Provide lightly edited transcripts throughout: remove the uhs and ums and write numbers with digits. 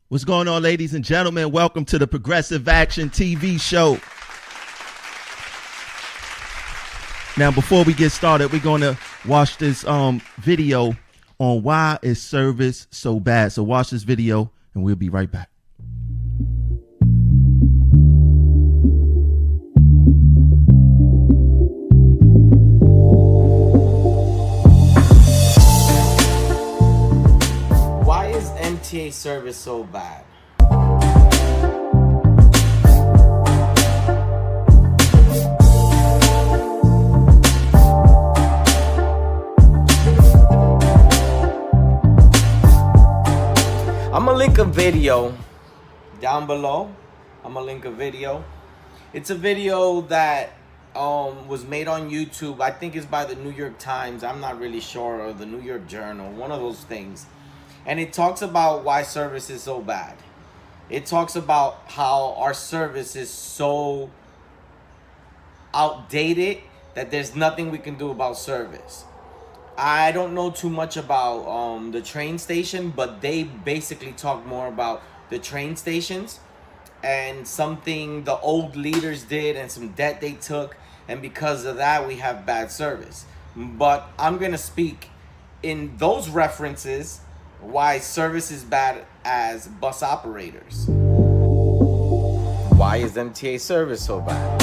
What's going on, ladies and gentlemen? Welcome to the Progressive Action TV show. Now, before we get started, we're going to watch this video on why is service so bad. So watch this video and we'll be right back. Why is MTA service so bad? I'm gonna link a video down below. It's a video that was made on YouTube. I think it's by the New York Times. I'm not really sure, or the New York Journal, one of those things. And it talks about why service is so bad. It talks about how our service is so outdated that there's nothing we can do about service. I don't know too much about the train station, but they basically talk more about the train stations and something the old leaders did and some debt they took, and because of that we have bad service. But I'm gonna speak in those references why service is bad as bus operators. Why is MTA service so bad?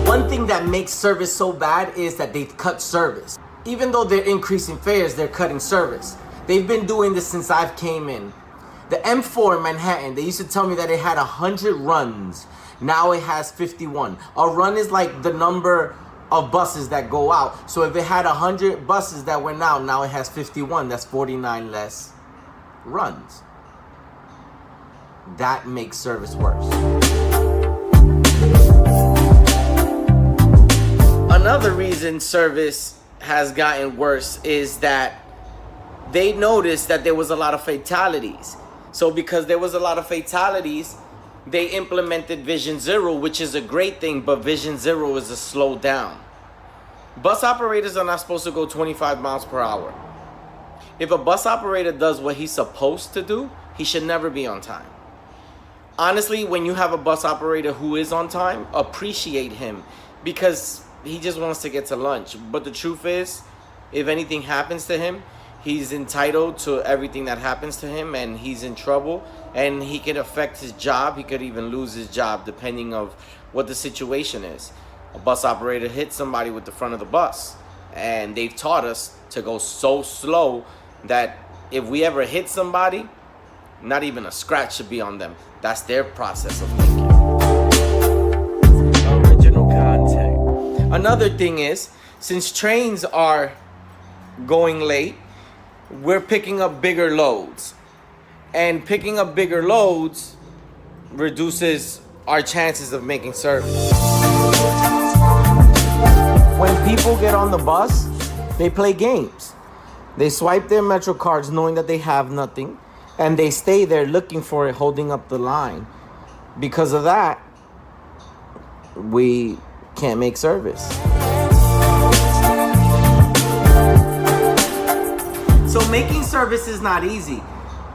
One thing that makes service so bad is that they cut service. Even though they're increasing fares, they're cutting service. They've been doing this since I've came in. The M4 in Manhattan, they used to tell me that it had 100 runs. Now it has 51. A run is like the number of buses that go out. So if it had 100 buses that went out, now it has 51. That's 49 less runs. That makes service worse. Another reason service has gotten worse is that they noticed that there was a lot of fatalities. So because there was a lot of fatalities, they implemented Vision Zero, which is a great thing, but Vision Zero is a slow down. Bus operators are not supposed to go 25 miles per hour. If a bus operator does what he's supposed to do, he should never be on time. Honestly, when you have a bus operator who is on time, appreciate him, because he just wants to get to lunch. But the truth is, if anything happens to him, he's entitled to everything that happens to him, and he's in trouble, and he could affect his job. He could even lose his job depending on what the situation is. A bus operator hit somebody with the front of the bus, and they've taught us to go so slow that if we ever hit somebody, not even a scratch should be on them. That's their process of thinking. Original content. Another thing is, since trains are going late, we're picking up bigger loads. And picking up bigger loads reduces our chances of making service. When people get on the bus, they play games. They swipe their Metro cards knowing that they have nothing, and they stay there looking for it, holding up the line. Because of that, we can't make service. So making service is not easy.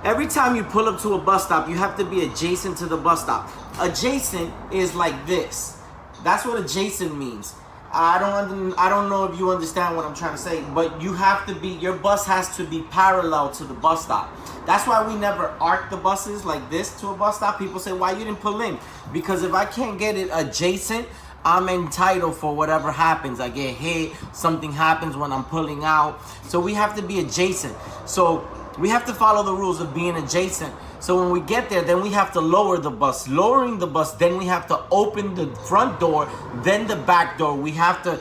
Every time you pull up to a bus stop, you have to be adjacent to the bus stop. Adjacent is like this. That's what adjacent means. I don't know if you understand what I'm trying to say, but you have to be, your bus has to be parallel to the bus stop. That's why we never arc the buses like this to a bus stop. People say, why you didn't pull in? Because if I can't get it adjacent, I'm entitled for whatever happens. I get hit, something happens when I'm pulling out. So we have to be adjacent. So we have to follow the rules of being adjacent. So when we get there, then we have to lower the bus. Lowering the bus, then we have to open the front door, then the back door. We have to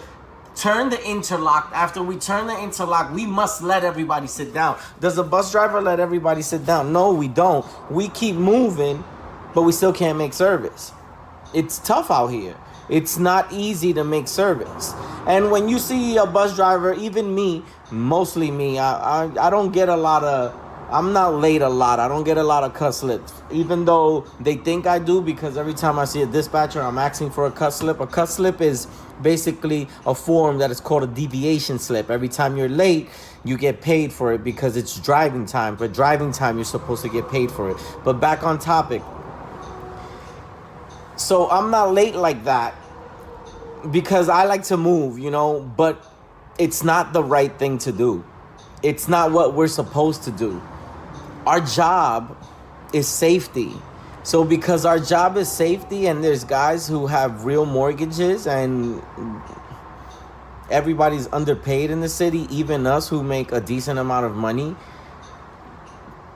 turn the interlock. After we turn the interlock, we must let everybody sit down. Does the bus driver let everybody sit down? No, we don't. We keep moving, but we still can't make service. It's tough out here. It's not easy to make service. And when you see a bus driver, even me, mostly me, I don't get a lot of I'm not late a lot. I don't get a lot of cut slips, even though they think I do, because every time I see a dispatcher, I'm asking for a cut slip. A cut slip is basically a form that is called a deviation slip. Every time you're late, you get paid for it because it's driving time. For driving time, you're supposed to get paid for it. But back on topic. So I'm not late like that because I like to move, but it's not the right thing to do. It's not what we're supposed to do. Our job is safety. So because our job is safety and there's guys who have real mortgages and everybody's underpaid in the city, even us who make a decent amount of money,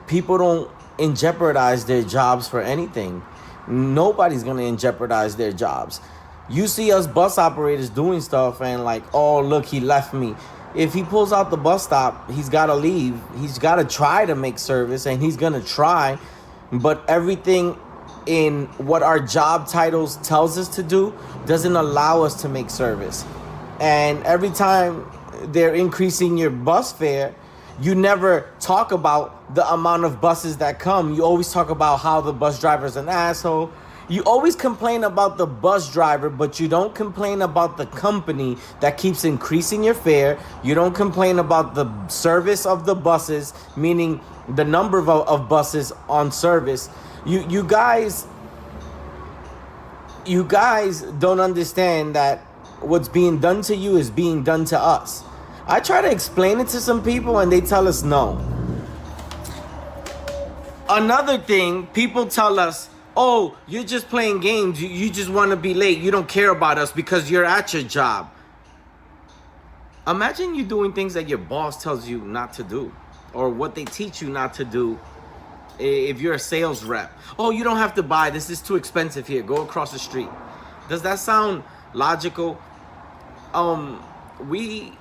people don't jeopardize their jobs for anything. Nobody's going to jeopardize their jobs. You see us bus operators doing stuff and like, oh, look, he left me. If he pulls out the bus stop, he's got to leave. He's got to try to make service, and he's going to try. But everything in what our job titles tells us to do doesn't allow us to make service. And every time they're increasing your bus fare, you never talk about the amount of buses that come. You always talk about how the bus driver's an asshole. You always complain about the bus driver, but you don't complain about the company that keeps increasing your fare. You don't complain about the service of the buses, meaning the number of buses on service. You guys don't understand that what's being done to you is being done to us. I try to explain it to some people and they tell us no. Another thing, people tell us, oh, you're just playing games. You just want to be late. You don't care about us because you're at your job. Imagine you doing things that your boss tells you not to do, or what they teach you not to do if you're a sales rep. Oh, you don't have to buy. This is too expensive here. Go across the street. Does that sound logical? We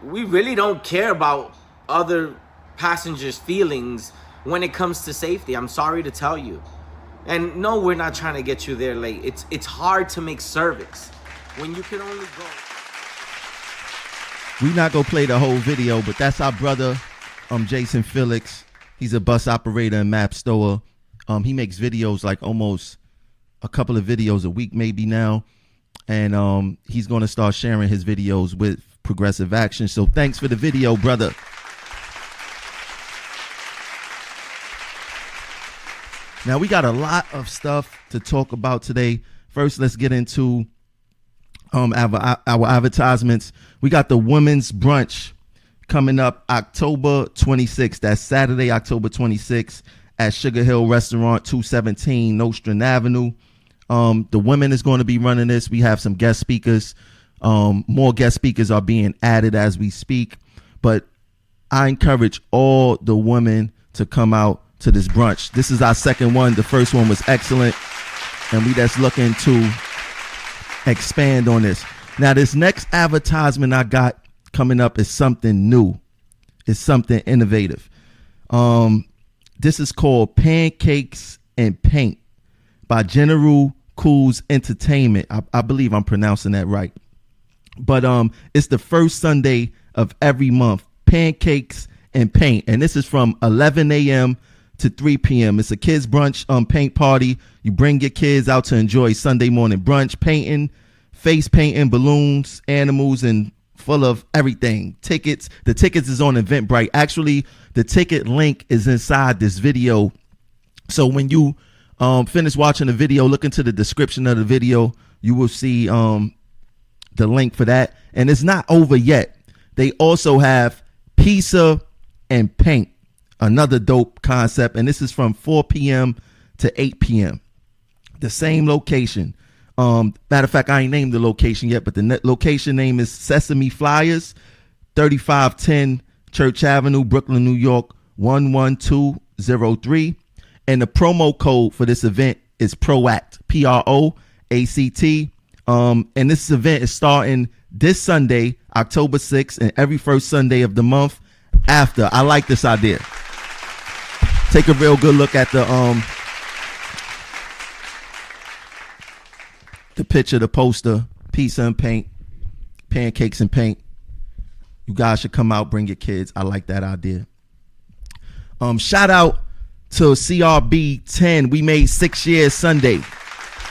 really don't care about other passengers' feelings when it comes to safety. I'm sorry to tell you. And no, we're not trying to get you there late. It's hard to make service when you can only go. We not gonna play the whole video, but that's our brother, Jason Felix. He's a bus operator in Map Store. He makes videos, like almost a couple of videos a week maybe now. And he's gonna start sharing his videos with Progressive Action. So thanks for the video, brother. Now, we got a lot of stuff to talk about today. First, let's get into our advertisements. We got the Women's Brunch coming up October 26th. That's Saturday, October 26th at Sugar Hill Restaurant, 217 Nostrand Avenue. The women is going to be running this. We have some guest speakers. More guest speakers are being added as we speak. But I encourage all the women to come out to this brunch. This is our second one. The first one was excellent, and we just looking to expand on this. Now, this next advertisement I got coming up is something new. It's something innovative. This is called Pancakes and Paint by General Cool's Entertainment. I believe I'm pronouncing that right. But it's the first Sunday of every month. Pancakes and Paint, and this is from 11 a.m. to 3 p.m. It's a kids brunch paint party. You bring your kids out to enjoy Sunday morning brunch, painting, face painting, balloons, animals, and full of everything. Tickets. The tickets is on Eventbrite. Actually, the ticket link is inside this video. So when you finish watching the video, look into the description of the video. You will see the link for that. And it's not over yet. They also have pizza and paint. Another dope concept, and this is from 4 p.m. to 8 p.m. The same location. Matter of fact, I ain't named the location yet, but the location name is Sesame Flyers, 3510 Church Avenue, Brooklyn, New York, 11203. And the promo code for this event is PROACT, PROACT. And this event is starting this Sunday, October 6th, and every first Sunday of the month after. I like this idea. Take a real good look at the picture, the poster, pizza and paint, pancakes and paint. You guys should come out, bring your kids. I like that idea. Shout out to CRB 10. We made 6 years Sunday.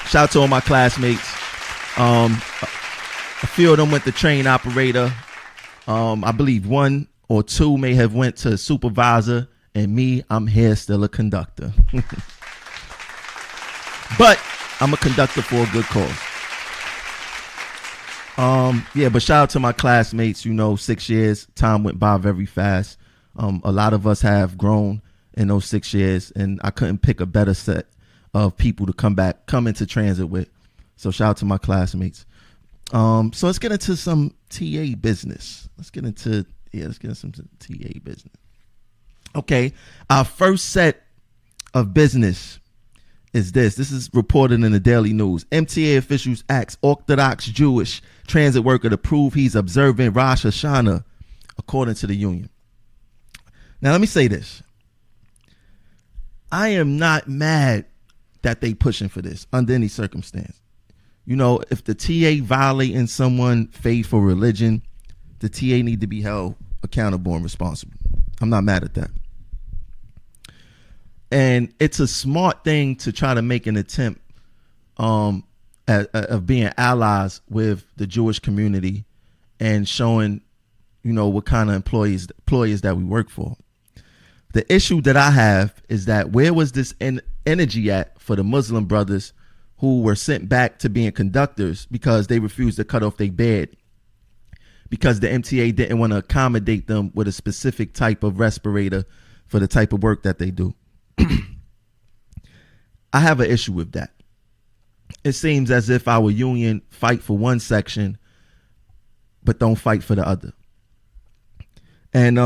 Shout out to all my classmates. A few of them went to train operator. I believe 1 or 2 may have went to supervisor, and me, I'm here still a conductor. But I'm a conductor for a good cause. But shout out to my classmates. 6 years, time went by very fast. A lot of us have grown in those 6 years, and I couldn't pick a better set of people to come into transit with. So shout out to my classmates. So let's get into some TA business. Let's get into some TA business. Okay, our first set of business is this. This is reported in the Daily News. MTA officials ask Orthodox Jewish transit worker to prove he's observing Rosh Hashanah, according to the union. Now, let me say this. I am not mad that they pushing for this under any circumstance. If the TA violating someone's faith or religion, the TA need to be held accountable and responsible. I'm not mad at that. And it's a smart thing to try to make an attempt of being allies with the Jewish community and showing, what kind of employees that we work for. The issue that I have is that where was this energy at for the Muslim brothers who were sent back to being conductors because they refused to cut off their bed because the MTA didn't want to accommodate them with a specific type of respirator for the type of work that they do. I have an issue with that. It seems as if our union fight for one section, but don't fight for the other. And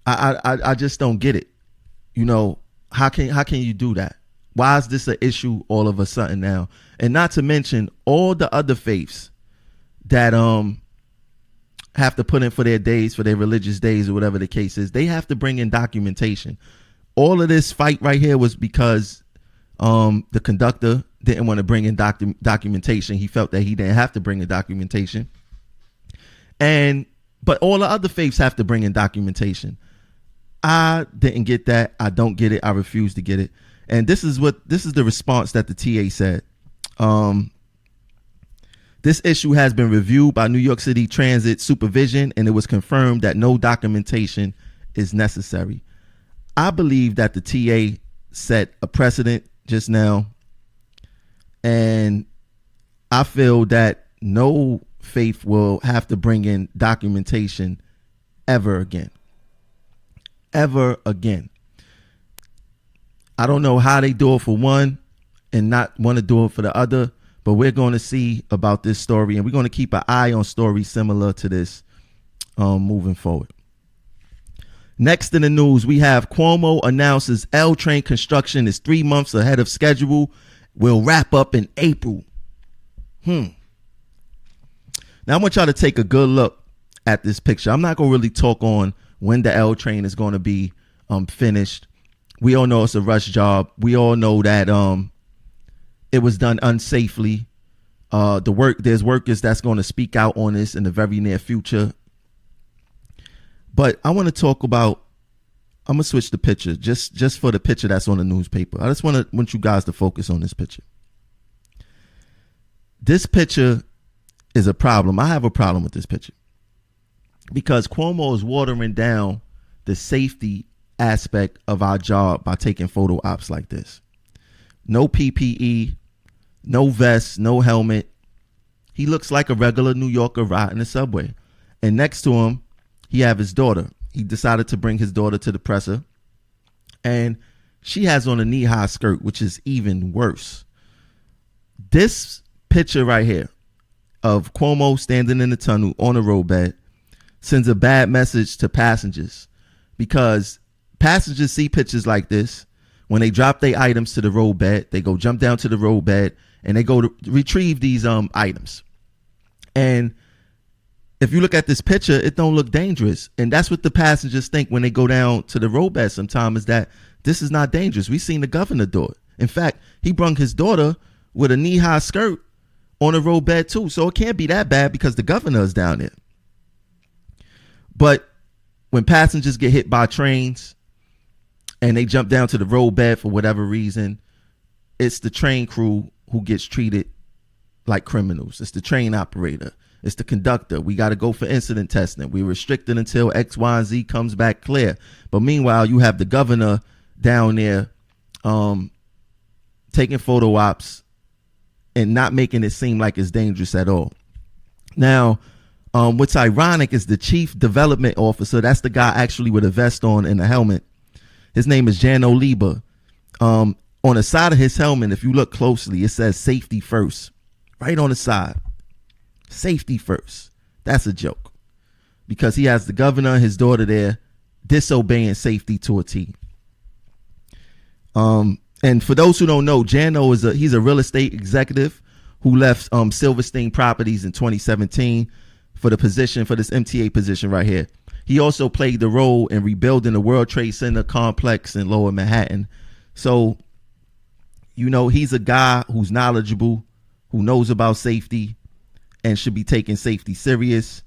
I just don't get it. How can you do that? Why is this an issue all of a sudden now? And not to mention all the other faiths that have to put in for their days, for their religious days or whatever the case is. They have to bring in documentation. All of this fight right here was because the conductor didn't want to bring in documentation. He felt that he didn't have to bring in documentation. But all the other faiths have to bring in documentation. I didn't get that. I don't get it. I refuse to get it. And this is the response that the TA said. This issue has been reviewed by New York City Transit Supervision, and it was confirmed that no documentation is necessary. I believe that the TA set a precedent just now, and I feel that no faith will have to bring in documentation ever again. Ever again. I don't know how they do it for one and not want to do it for the other, but we're going to see about this story, and we're going to keep an eye on stories similar to this moving forward. Next in the news, we have Cuomo announces L train construction is 3 months ahead of schedule, will wrap up in April. Now I want y'all to take a good look at this picture. I'm not going to really talk on when the L train is going to be finished. We all know it's a rush job. We all know that it was done unsafely. There's workers that's going to speak out on this in the very near future. But I want to talk about, I'm going to switch the picture just for the picture that's on the newspaper. I just want you guys to focus on this picture. This picture is a problem. I have a problem with this picture because Cuomo is watering down the safety aspect of our job by taking photo ops like this. No PPE, no vest, no helmet. He looks like a regular New Yorker riding the subway. And next to him, he have his daughter. He decided to bring his daughter to the presser. And she has on a knee-high skirt, which is even worse. This picture right here of Cuomo standing in the tunnel on a roadbed sends a bad message to passengers, because passengers see pictures like this. When they drop their items to the roadbed, they go jump down to the roadbed and they go to retrieve these items. And if you look at this picture, it don't look dangerous. And that's what the passengers think when they go down to the roadbed sometimes, is that this is not dangerous. We've seen the governor do it. In fact, he brung his daughter with a knee-high skirt on a roadbed too. So it can't be that bad because the governor is down there. But when passengers get hit by trains and they jump down to the roadbed for whatever reason, it's the train crew who gets treated like criminals. It's the train operator. It's the conductor. We got to go for incident testing. We're restricted until X, Y, and Z comes back clear. But meanwhile, you have the governor down there taking photo ops and not making it seem like it's dangerous at all. Now, what's ironic is the chief development officer, that's the guy actually with a vest on and a helmet. His name is Jan Oliba. On the side of his helmet, if you look closely, it says safety first. Right on the side. Safety first. That's a joke. Because he has the governor and his daughter there disobeying safety to a T. And for those who don't know, Jano he's a real estate executive who left Silverstein Properties in 2017 for this MTA position right here. He also played the role in rebuilding the World Trade Center complex in Lower Manhattan. So, he's a guy who's knowledgeable, who knows about safety, and should be taking safety serious.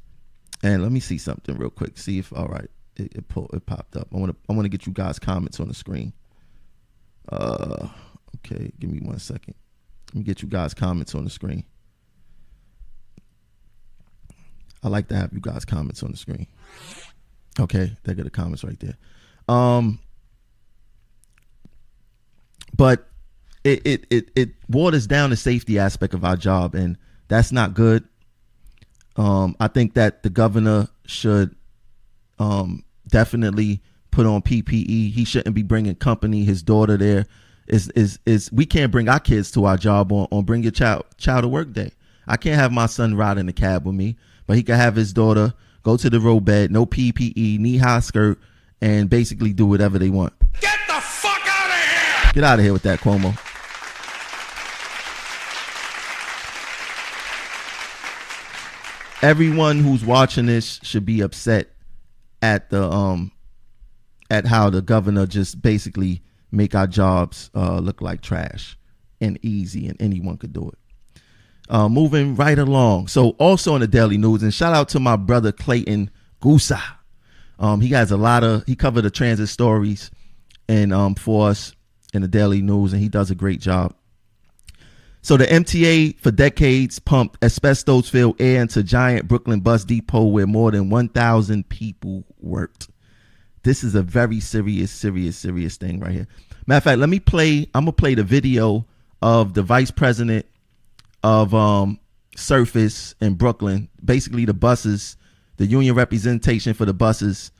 And let me see something real quick. See if it popped up. I want to get you guys comments on the screen. Okay, give me 1 second. Let me get you guys comments on the screen. I like to have you guys comments on the screen. Okay, they got the comments right there. But it waters down the safety aspect of our job, and that's not good. I think that the governor should definitely put on PPE. He shouldn't be bringing company. His daughter there is we can't bring our kids to our job on bring your child to work day. I can't have my son ride in the cab with me, but he can have his daughter go to the roadbed, no PPE, knee-high skirt, and basically do whatever they want. Get the fuck out of here! Get out of here with that, Cuomo. Everyone who's watching this should be upset at at how the governor just basically make our jobs look like trash and easy, and anyone could do it. Moving right along. So also in the daily news, and shout out to my brother Clayton Gusa. He covered the transit stories and for us in the daily news, and he does a great job. So the MTA for decades pumped asbestos-filled air into giant Brooklyn bus depot where more than 1,000 people worked. This is a very serious thing right here. Matter of fact, I'm gonna play the video of the vice president of Surface in Brooklyn, basically the buses, the union representation for the buses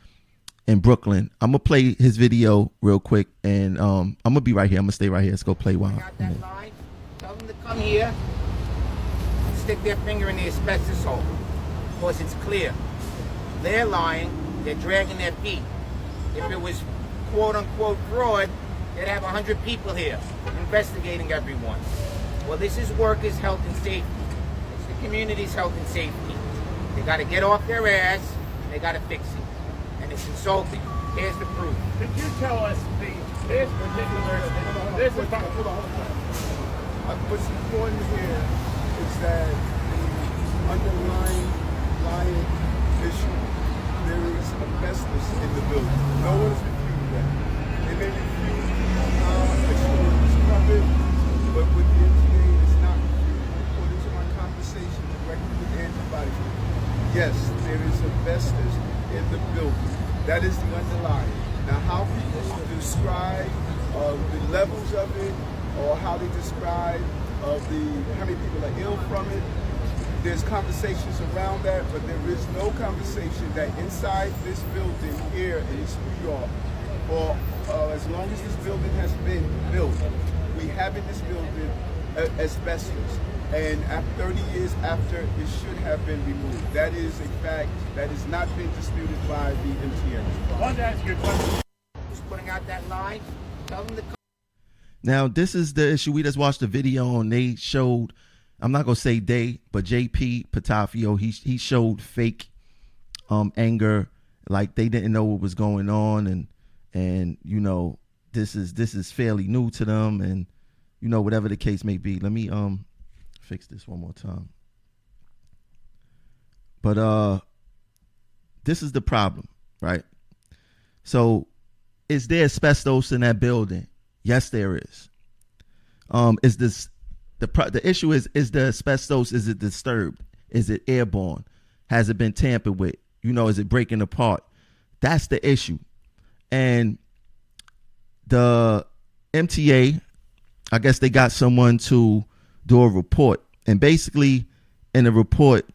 in Brooklyn. I'm gonna play his video real quick, and I'm gonna be right here. I'm gonna stay right here. Let's go play while. Tell them to come here, stick their finger in the asbestos hole, because it's clear. They're lying, they're dragging their feet. If it was quote-unquote fraud, they'd have 100 people here investigating everyone. Well, this is workers' health and safety. It's the community's health and safety. They got to get off their ass, and they got to fix it. And it's insulting. Here's the proof. Could you tell us this particular, this is... What's important here is that the underlying issue, there is asbestos in the building. No one is refuting that. They may refute explosives covered, but with the MTA, it's not refuted. According to my conversation directly with antibody, yes, there is asbestos in the building. That is the underlying. Now, how people describe the levels of it, or how they describe how many people are ill from it. There's conversations around that, but there is no conversation that inside this building here in East New York, for as long as this building has been built, we have in this building asbestos. And after 30 years after, it should have been removed. That is a fact that has not been disputed by the MTA. I wanted to ask you a question. Who's putting out that line? Tell them to come. Now, this is the issue. We just watched the video and they showed, I'm not going to say they, but JP Patafio, he showed fake anger, like they didn't know what was going on. And this is fairly new to them, and, whatever the case may be. Let me fix this one more time. But this is the problem. right? So is there asbestos in that building? Yes, there is. Is this the issue is the asbestos, is it disturbed? Is it airborne? Has it been tampered with? Is it breaking apart? That's the issue. And the MTA, I guess they got someone to do a report. And basically in the report,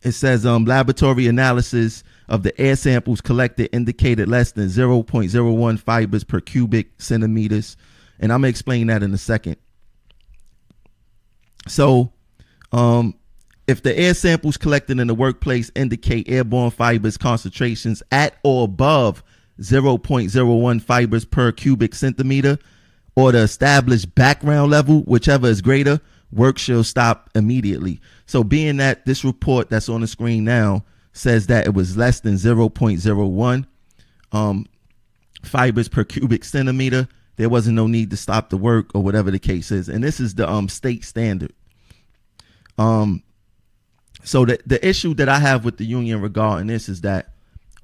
it says laboratory analysis of the air samples collected indicated less than 0.01 fibers per cubic centimeters. And I'm going to explain that in a second. So if the air samples collected in the workplace indicate airborne fibers concentrations at or above 0.01 fibers per cubic centimeter, or the established background level, whichever is greater, work shall stop immediately. So being that this report that's on the screen now says that it was less than 0.01 fibers per cubic centimeter, there wasn't no need to stop the work or whatever the case is. And this is the state standard. So the issue that I have with the union regarding this is that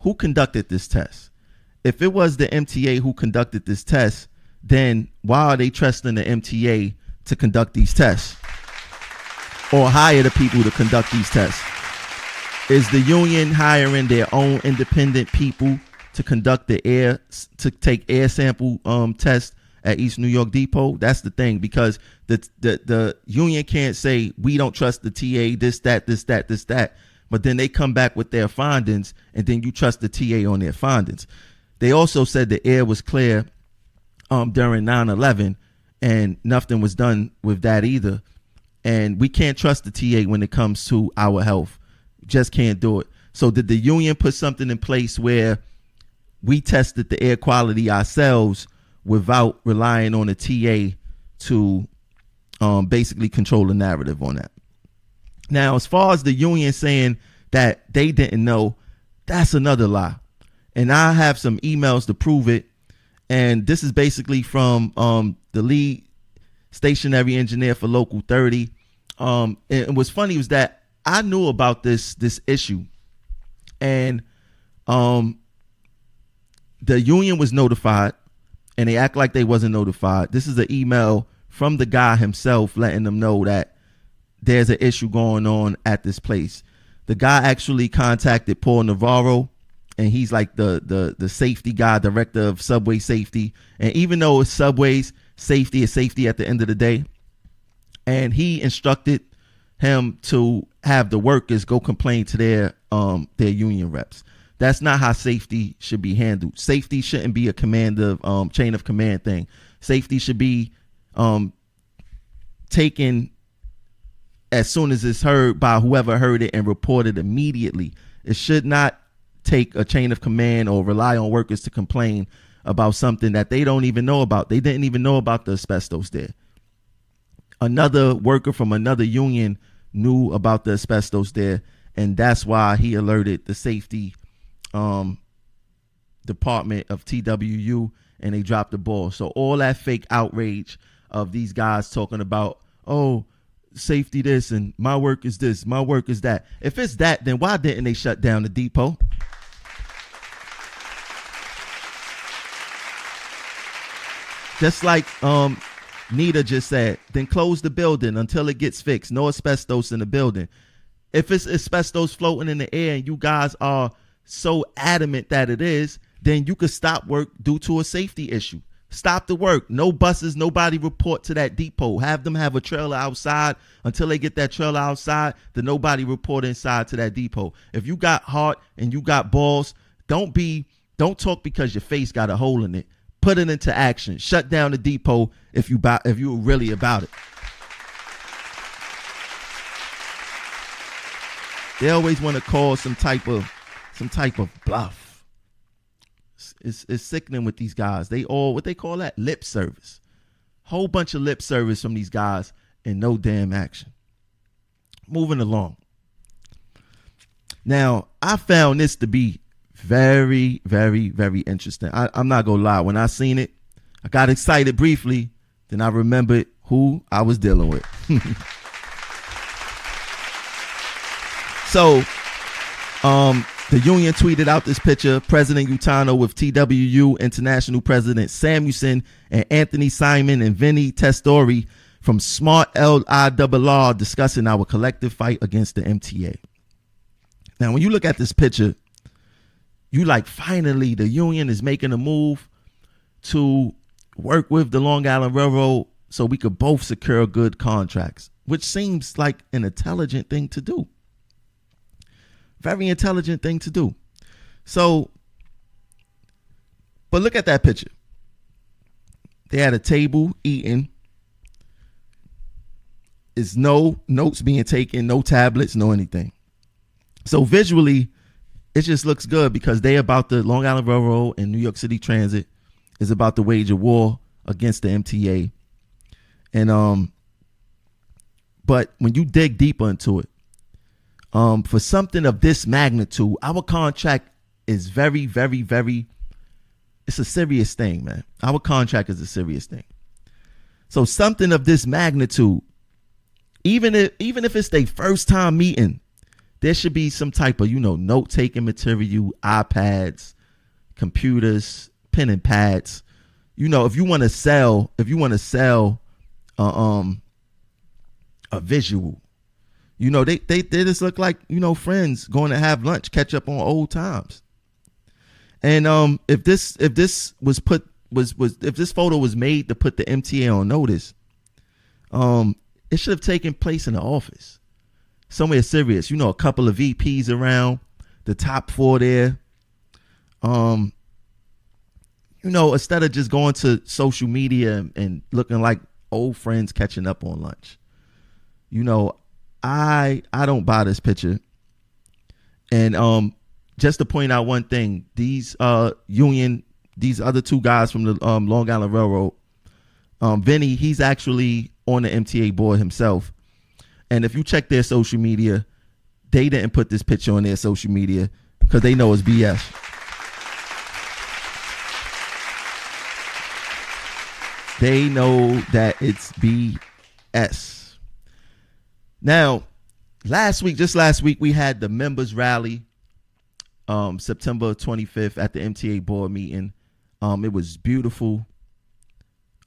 who conducted this test? If it was the MTA who conducted this test, then why are they trusting the MTA to conduct these tests or hire the people to conduct these tests? Is the union hiring their own independent people to conduct to take air sample tests at East New York Depot? That's the thing, because the union can't say we don't trust the TA, this, that, but then they come back with their findings and then you trust the TA on their findings. They also said the air was clear during 9/11 and nothing was done with that either. And we can't trust the TA when it comes to our health. Just can't do it. So did the union put something in place where we tested the air quality ourselves without relying on the TA to basically control the narrative on that? Now, as far as the union saying that they didn't know, that's another lie. And I have some emails to prove it. And this is basically from the lead stationary engineer for Local 30. And what's funny was that I knew about this issue. And the union was notified, and they act like they wasn't notified. This is an email from the guy himself letting them know that there's an issue going on at this place. The guy actually contacted Paul Navarro, and he's like the safety guy, director of subway safety. And even though it's subways, safety is safety at the end of the day. And he instructed him to have the workers go complain to their union reps. That's not how safety should be handled. Safety shouldn't be a chain of command thing. Safety should be taken as soon as it's heard by whoever heard it and reported immediately. It should not take a chain of command or rely on workers to complain about something that they don't even know about. They didn't even know about the asbestos there. Another worker from another union knew about the asbestos there, and that's why he alerted the safety department of TWU, and they dropped the ball. So all that fake outrage of these guys talking about, oh, safety this and my work is this, my work is that. If it's that, then why didn't they shut down the depot? Just like Nita just said, then close the building until it gets fixed. No asbestos in the building. If it's asbestos floating in the air and you guys are so adamant that it is, then you could stop work due to a safety issue. Stop the work. No buses, nobody report to that depot. Have them have a trailer outside until they get that trailer outside. Then nobody report inside to that depot. If you got heart and you got balls, don't talk because your face got a hole in it. Put it into action. Shut down the depot if you were really about it. They always want to call some type of bluff. It's sickening with these guys. They all, what they call that? Lip service. Whole bunch of lip service from these guys and no damn action. Moving along. Now, I found this to be very, very, very interesting. I'm not gonna lie. When I seen it, I got excited briefly. Then I remembered who I was dealing with. So, The union tweeted out this picture. President Utano with TWU International President Samuelson and Anthony Simon and Vinny Testori from Smart LIRR discussing our collective fight against the MTA. Now, when you look at this picture, you like, finally, the union is making a move to work with the Long Island Railroad so we could both secure good contracts, which seems like an intelligent thing to do. Very intelligent thing to do. So, but look at that picture. They had a table eating. There's no notes being taken, no tablets, no anything. So visually, it just looks good because they about the Long Island Railroad and New York City Transit is about to wage a war against the MTA. And but when you dig deeper into it, for something of this magnitude, our contract is very, very, very, it's a serious thing, man. Our contract is a serious thing. So something of this magnitude, even if it's their first time meeting, there should be some type of, note-taking material, iPads, computers, pen and pads. If you want to sell a visual, they just look like, friends going to have lunch, catch up on old times. And if this photo was made to put the MTA on notice, it should have taken place in the office, somewhere serious. A couple of VPs around, the top 4 there. Instead of just going to social media and looking like old friends catching up on lunch. I don't buy this picture. And just to point out one thing, these other 2 guys from the Long Island Railroad, Vinny, he's actually on the MTA board himself. And if you check their social media, they didn't put this picture on their social media because they know it's BS. They know that it's BS. Now, just last week, we had the members rally, September 25th at the MTA board meeting. It was beautiful.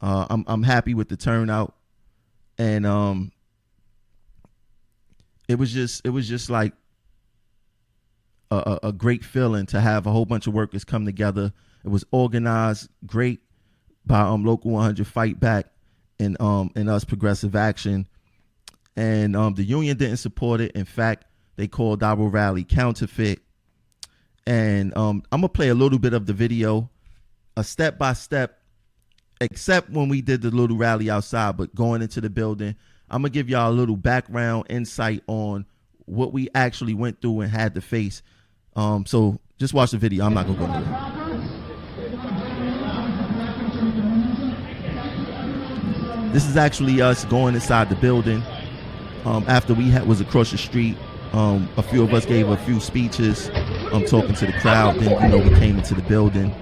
I'm happy with the turnout, and it was just like a great feeling to have a whole bunch of workers come together. It was organized great by Local 100 Fight Back and us Progressive Action. And the union didn't support it. In fact, they called our rally counterfeit. And I'm going to play a little bit of the video, a step by step, except when we did the little rally outside, but going into the building. I'm going to give y'all a little background insight on what we actually went through and had to face. So just watch the video. I'm not going to go into it. This is actually us going inside the building. After we was across the street, a few of us gave a few speeches, talking to the crowd. Then we came into the building.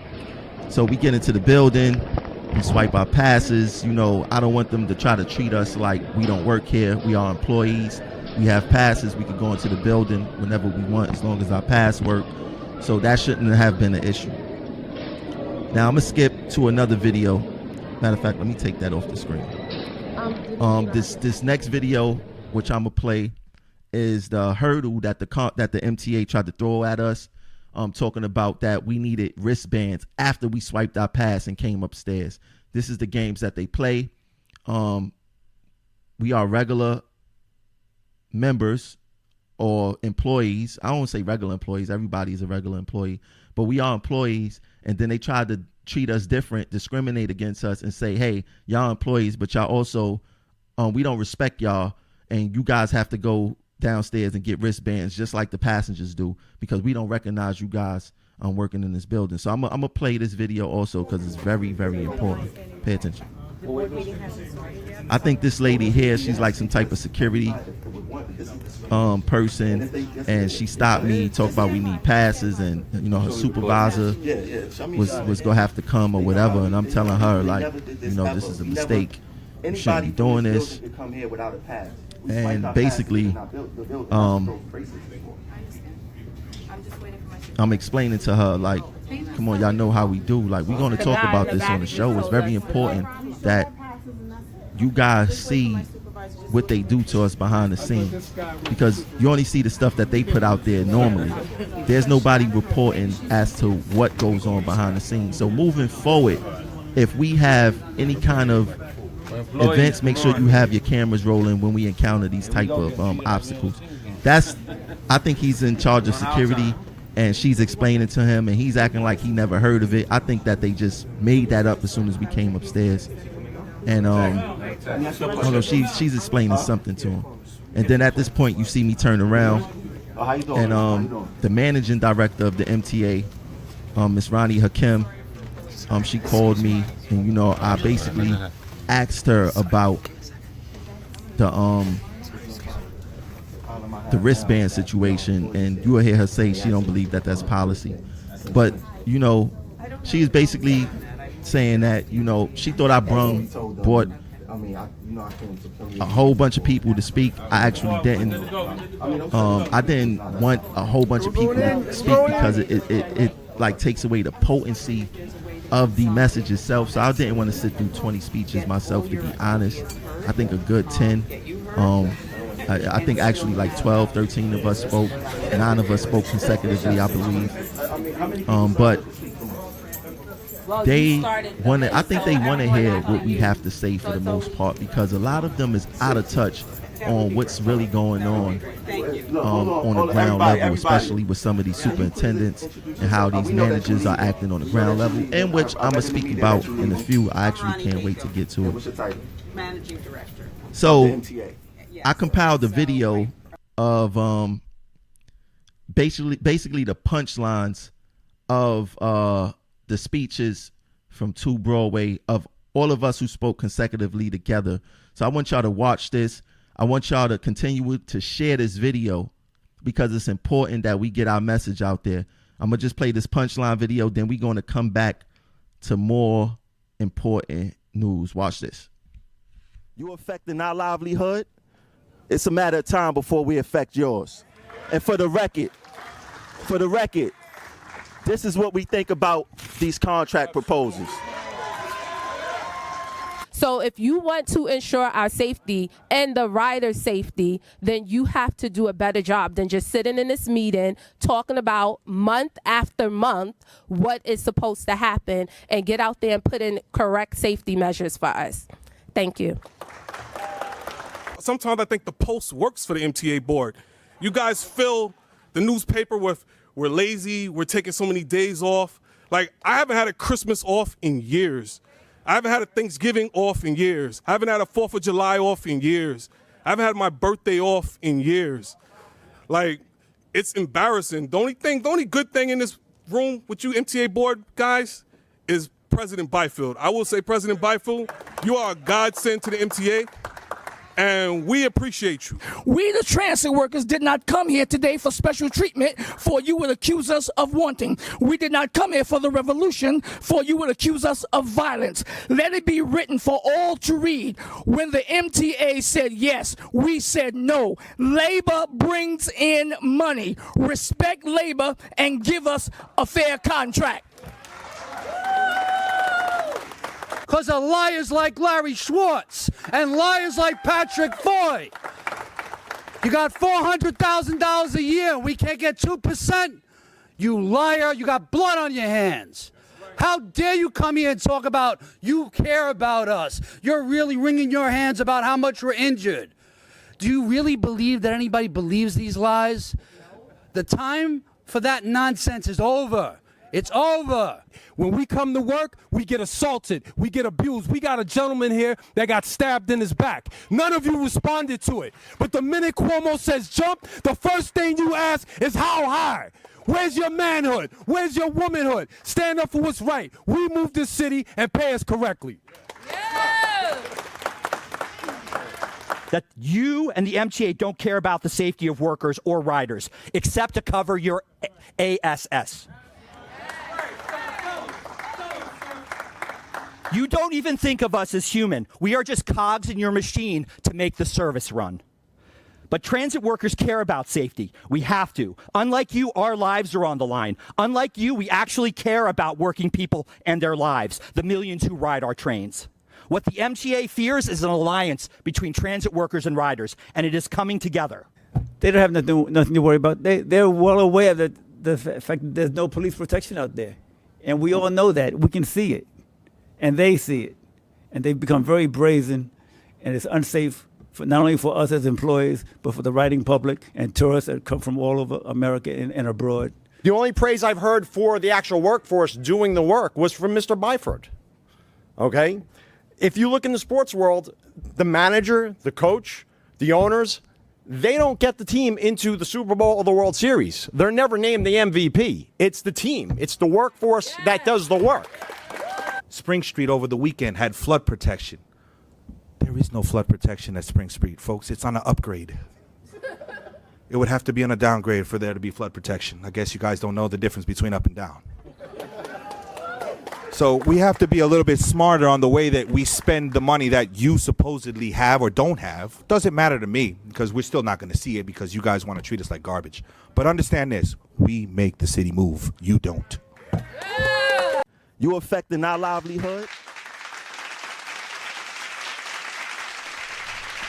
So we get into the building, we swipe our passes. I don't want them to try to treat us like we don't work here. We are employees. We have passes. We can go into the building whenever we want as long as our pass work. So that shouldn't have been an issue. Now I'm gonna skip to another video. Matter of fact, let me take that off the screen. This next video, which I'm gonna play, is the hurdle that the MTA tried to throw at us. Talking about that we needed wristbands after we swiped our pass and came upstairs. This is the games that they play. We are regular members or employees. I don't say regular employees. Everybody's a regular employee, but we are employees. And then they tried to treat us different, discriminate against us, and say, hey, y'all employees, but y'all also, we don't respect y'all, and you guys have to go downstairs and get wristbands just like the passengers do because we don't recognize you guys working in this building. So I'm gonna play this video also because it's very, very important. Pay attention. I think this lady here, she's like some type of security person, and she stopped me, talked about we need passes, and her supervisor was gonna have to come or whatever, and I'm telling her like, this is a mistake. You shouldn't be doing this. And basically, I'm explaining to her, like, come on, y'all know how we do. Like, we're going to talk about this on the show. It's very important that you guys see what they do to us behind the scenes, because you only see the stuff that they put out there normally. There's nobody reporting as to what goes on behind the scenes. So moving forward, if we have any kind of events, make sure you have your cameras rolling when we encounter these type of obstacles. I think he's in charge of security, and she's explaining to him, and he's acting like he never heard of it. I think that they just made that up as soon as we came upstairs. And she's explaining something to him. And then at this point, you see me turn around, and the managing director of the MTA, Miss Ronnie Hakim, she called me, and I basically asked her about the wristband situation, and you will hear her say she don't believe that that's policy. But she's basically saying that she thought I brought a whole bunch of people to speak. I actually didn't. I didn't want a whole bunch of people to speak because it like takes away the potency of the message itself. So I didn't want to sit through 20 speeches myself, to be honest. I think a good 10. I think actually like 12, 13 of us spoke. 9 of us spoke consecutively, I believe. But I think they want to hear what we have to say for the most part, because a lot of them is out of touch on what's really going on the ground level, especially with some of these superintendents and how these managers are acting on the ground level, and which I'm going to speak about in a few. I actually can't wait to get to it. Managing Director. So I compiled a video of basically the punchlines of the speeches from 2 Broadway of all of us who spoke consecutively together. So I want y'all to watch this. I want y'all to continue to share this video, because it's important that we get our message out there. I'm going to just play this punchline video, then we're going to come back to more important news. Watch this. You affecting our livelihood? It's a matter of time before we affect yours. And for the record, this is what we think about these contract proposals. So if you want to ensure our safety and the rider's safety, then you have to do a better job than just sitting in this meeting talking about month after month what is supposed to happen, and get out there and put in correct safety measures for us. Thank you. Sometimes I think the Post works for the MTA board. You guys fill the newspaper with, we're lazy, we're taking so many days off. Like, I haven't had a Christmas off in years. I haven't had a Thanksgiving off in years. I haven't had a 4th of July off in years. I haven't had my birthday off in years. Like, it's embarrassing. The only good thing in this room with you MTA board guys is President Byfield. I will say, President Byfield, you are a godsend to the MTA. And we appreciate you. We, the transit workers, did not come here today for special treatment for you would accuse us of wanting. We did not come here for the revolution for you would accuse us of violence. Let it be written for all to read. When the MTA said yes, we said no. Labor brings in money. Respect labor and give us a fair contract. Because of liars like Larry Schwartz and liars like Patrick Foy. You got $400,000 a year and we can't get 2%? You liar, you got blood on your hands. How dare you come here and talk about you care about us? You're really wringing your hands about how much we're injured. Do you really believe that anybody believes these lies? The time for that nonsense is over. It's over. When we come to work, we get assaulted, we get abused. We got a gentleman here that got stabbed in his back. None of you responded to it. But the minute Cuomo says jump, the first thing you ask is how high? Where's your manhood? Where's your womanhood? Stand up for what's right. We move this city and pay us correctly. Yeah. That you and the MTA don't care about the safety of workers or riders, except to cover your ASS. You don't even think of us as human. We are just cogs in your machine to make the service run. But transit workers care about safety. We have to. Unlike you, our lives are on the line. Unlike you, we actually care about working people and their lives, the millions who ride our trains. What the MTA fears is an alliance between transit workers and riders, and it is coming together. They don't have nothing to worry about. They're well aware that the fact that there's no police protection out there. And we all know that. We can see it. And they see it. And they've become very brazen, and it's unsafe for not only for us as employees, but for the riding public and tourists that come from all over America and abroad. The only praise I've heard for the actual workforce doing the work was from Mr. Byford. Okay? If you look in the sports world, the manager, the coach, the owners, they don't get the team into the Super Bowl or the World Series. They're never named the MVP. It's the team. It's the workforce that does the work. Spring Street over the weekend had flood protection. There is no flood protection at Spring Street, folks. It's on an upgrade. It would have to be on a downgrade for there to be flood protection. I guess you guys don't know the difference between up and down. So we have to be a little bit smarter on the way that we spend the money that you supposedly have or don't have. Doesn't matter to me because we're still not going to see it because you guys want to treat us like garbage. But understand this, we make the city move. You don't. You affecting our livelihood?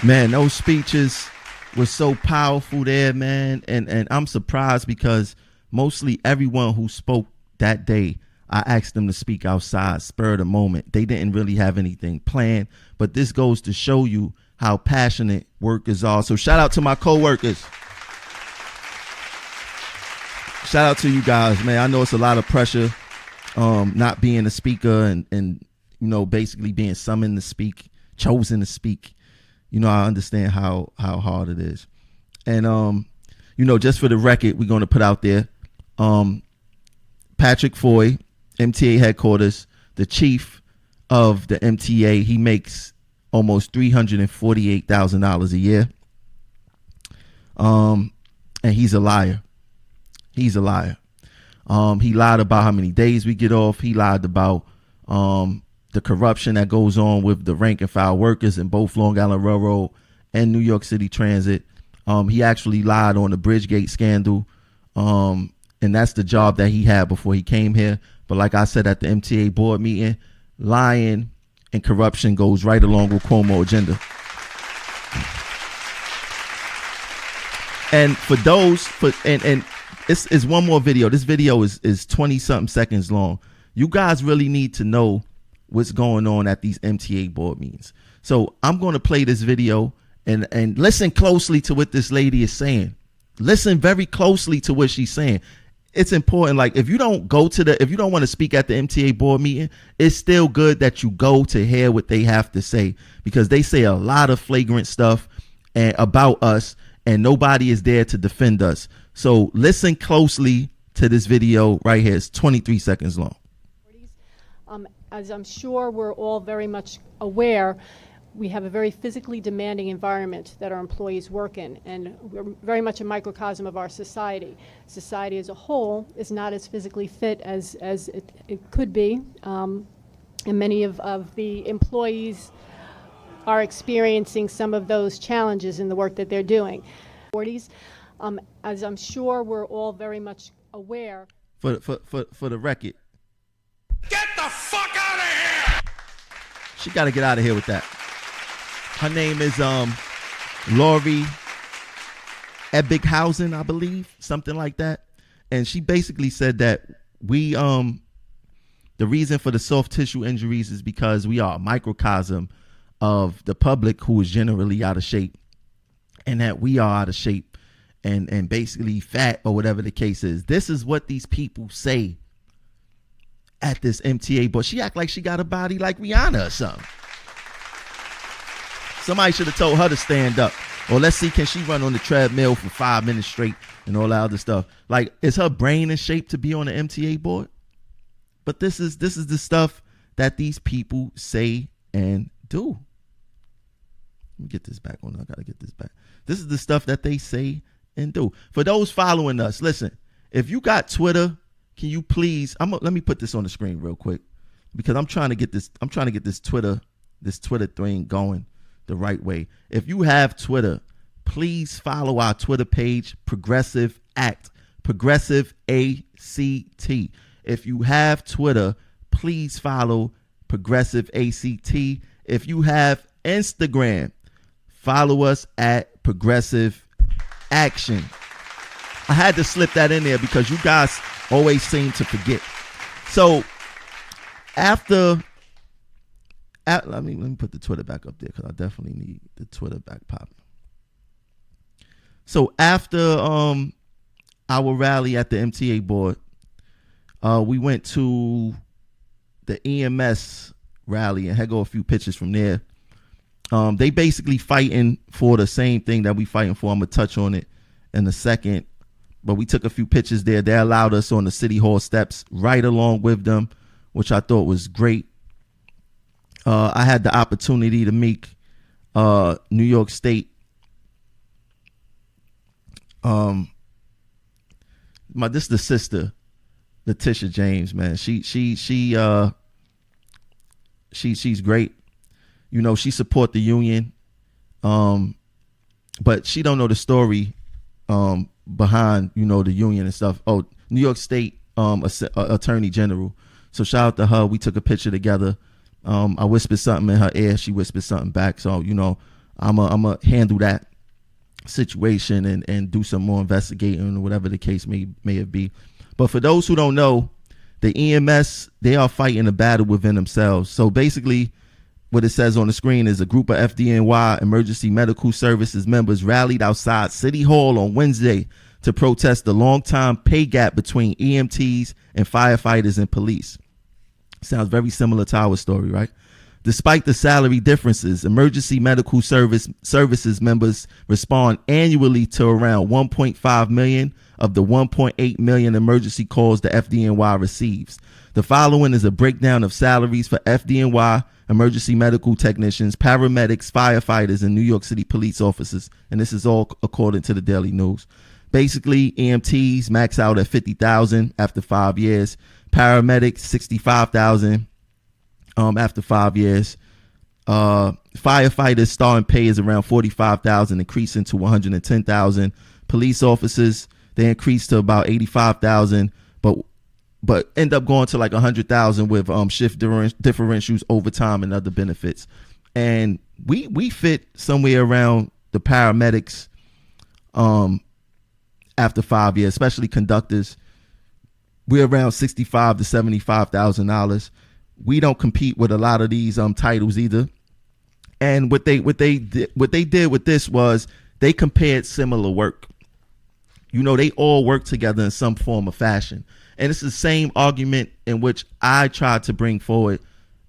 Man, those speeches were so powerful there, man. And I'm surprised because mostly everyone who spoke that day, I asked them to speak outside, spur of the moment. They didn't really have anything planned, but this goes to show you how passionate workers are. So shout out to my coworkers. Shout out to you guys, man. I know it's a lot of pressure, not being a speaker and you know, basically being summoned to speak, chosen to speak. You know, I understand how hard it is. And, you know, just for the record, we're going to put out there, Patrick Foy, MTA headquarters, the chief of the MTA, he makes almost $348,000 a year. And he's a liar. He's a liar. He lied about how many days we get off. He lied about the corruption that goes on with the rank and file workers in both Long Island Railroad and New York City Transit. He actually lied on the Bridgegate scandal. And that's the job that he had before he came here. But like I said at the MTA board meeting, lying and corruption goes right along with Cuomo agenda. And for those, and it's one more video. This video is 20 something seconds long. You guys really need to know what's going on at these MTA board meetings. So I'm going to play this video and listen closely to what this lady is saying. Listen very closely to what she's saying. It's important. Like if you don't want to speak at the MTA board meeting, it's still good that you go to hear what they have to say, because they say a lot of flagrant stuff about us and nobody is there to defend us. So listen closely to this video right here. It's 23 seconds long. As I'm sure we're all very much aware, we have a very physically demanding environment that our employees work in, and we're very much a microcosm of our society. Society as a whole is not as physically fit as it could be, and many of the employees are experiencing some of those challenges in the work that they're doing. As I'm sure we're all very much aware. For the record, Get the fuck out of here! she got to get out of here with that. Her name is Lori Ebbinghausen, I believe, something like that. And she basically said that we the reason for the soft tissue injuries is because we are a microcosm of the public who is generally out of shape, and that we are out of shape and basically fat or whatever the case is. This is what these people say at this MTA, but she act like she got a body like Rihanna or something. Somebody should have told her to stand up. Or let's see, can she run on the treadmill for 5 minutes straight and all that other stuff? Like, is her brain in shape to be on the MTA board? But this is the stuff that these people say and do. Let me get this back on. I gotta get this back. This is the stuff that they say and do. For those following us, listen, if you got Twitter, can you please, let me put this on the screen real quick, because I'm trying to get this Twitter thing going the right way. If you have Twitter, please follow our Twitter page, Progressive ACT, Progressive ACT. If you have Twitter, please follow Progressive ACT. If you have Instagram, follow us at Progressive Action. I had to slip that in there because you guys always seem to forget. So let me put the Twitter back up there because I definitely need the Twitter back popping. So after our rally at the MTA board, we went to the EMS rally and had go a few pictures from there. They basically fighting for the same thing that we fighting for. I'm gonna touch on it in a second, but we took a few pictures there. They allowed us on the city hall steps right along with them, which I thought was great. I had the opportunity to meet New York State. This is the sister, Letitia James, man. She's great. You know, she support the union, but she don't know the story behind, you know, the union and stuff. Oh, New York State Attorney General. So shout out to her. We took a picture together. I whispered something in her ear. She whispered something back. So, you know, I'm a handle that situation and do some more investigating or whatever the case may be. But for those who don't know, the EMS, they are fighting a battle within themselves. So basically what it says on the screen is a group of FDNY emergency medical services members rallied outside City Hall on Wednesday to protest the long-time pay gap between EMTs and firefighters and police. Sounds very similar to our story, right? Despite the salary differences, emergency medical services members respond annually to around 1.5 million of the 1.8 million emergency calls the FDNY receives. The following is a breakdown of salaries for FDNY, emergency medical technicians, paramedics, firefighters, and New York City police officers. And this is all according to the Daily News. Basically, EMTs max out at $50,000 after 5 years. Paramedics, $65,000 after 5 years. Firefighters starting pay is around $45,000, increasing to $110,000. Police officers, they increased to about $85,000, but end up going to like $100,000 with shift differentials, overtime, and other benefits. And we fit somewhere around the paramedics after 5 years, especially conductors. We're around $65,000 to $75,000. We don't compete with a lot of these titles either. And what they did with this was they compared similar work. You know, they all work together in some form or fashion. And it's the same argument in which I tried to bring forward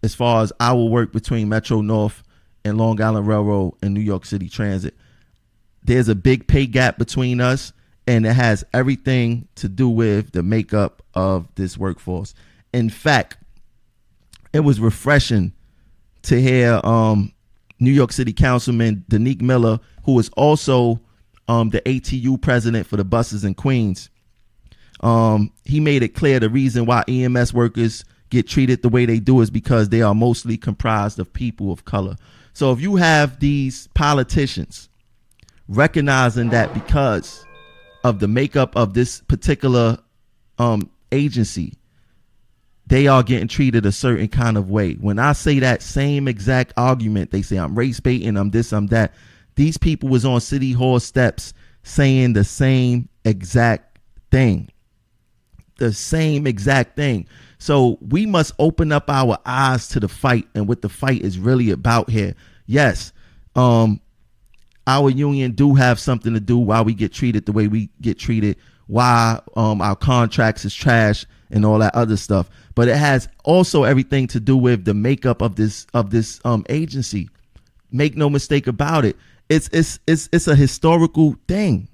as far as our work between Metro North and Long Island Railroad and New York City Transit. There's a big pay gap between us, and it has everything to do with the makeup of this workforce. In fact, it was refreshing to hear New York City Councilman Danique Miller, who is also the ATU president for the buses in Queens. He made it clear the reason why EMS workers get treated the way they do is because they are mostly comprised of people of color. So if you have these politicians recognizing that because of the makeup of this particular agency, they are getting treated a certain kind of way. When I say that same exact argument, they say I'm race baiting, I'm this, I'm that. These people was on City Hall steps saying the same exact thing. The same exact thing. So we must open up our eyes to the fight and what the fight is really about here. Yes, our union do have something to do why we get treated the way we get treated, why our contracts is trash and all that other stuff. But it has also everything to do with the makeup of this agency. Make no mistake about it. It's a historical thing.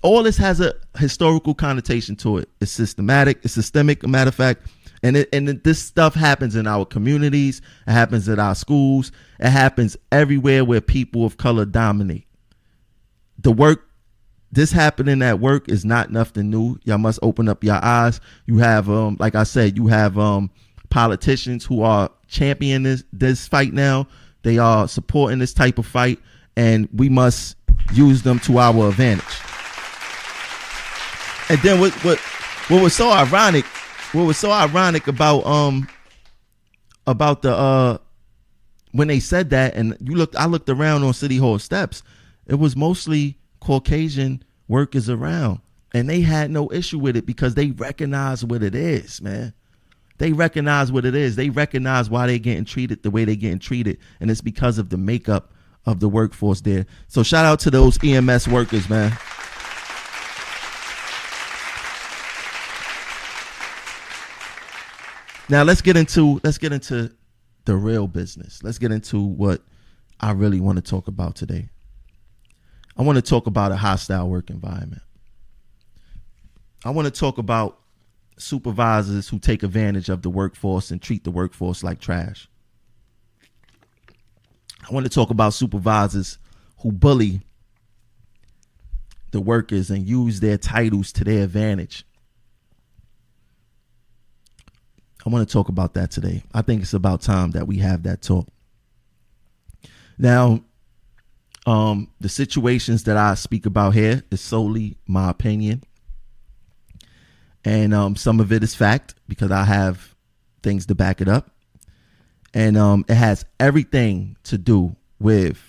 All this has a historical connotation to it. It's systematic. It's systemic, a matter of fact. And this stuff happens in our communities. It happens at our schools. It happens everywhere where people of color dominate. This happening at work is not nothing new. Y'all must open up your eyes. You have, like I said, you have politicians who are championing this fight now. They are supporting this type of fight. and we must use them to our advantage. And then what was so ironic about the when they said that, and I looked around on City Hall steps, it was mostly Caucasian workers around, and they had no issue with it because they recognize what it is, man. They recognize what it is. They recognize why they're getting treated the way they're getting treated, and it's because of the makeup of the workforce there. So shout out to those EMS workers, man. Now let's get into the real business. Let's get into what I really want to talk about today. I want to talk about a hostile work environment. I want to talk about supervisors who take advantage of the workforce and treat the workforce like trash. I want to talk about supervisors who bully the workers and use their titles to their advantage. I want to talk about that today. I think it's about time that we have that talk. Now, the situations that I speak about here is solely my opinion. And some of it is fact because I have things to back it up. And it has everything to do with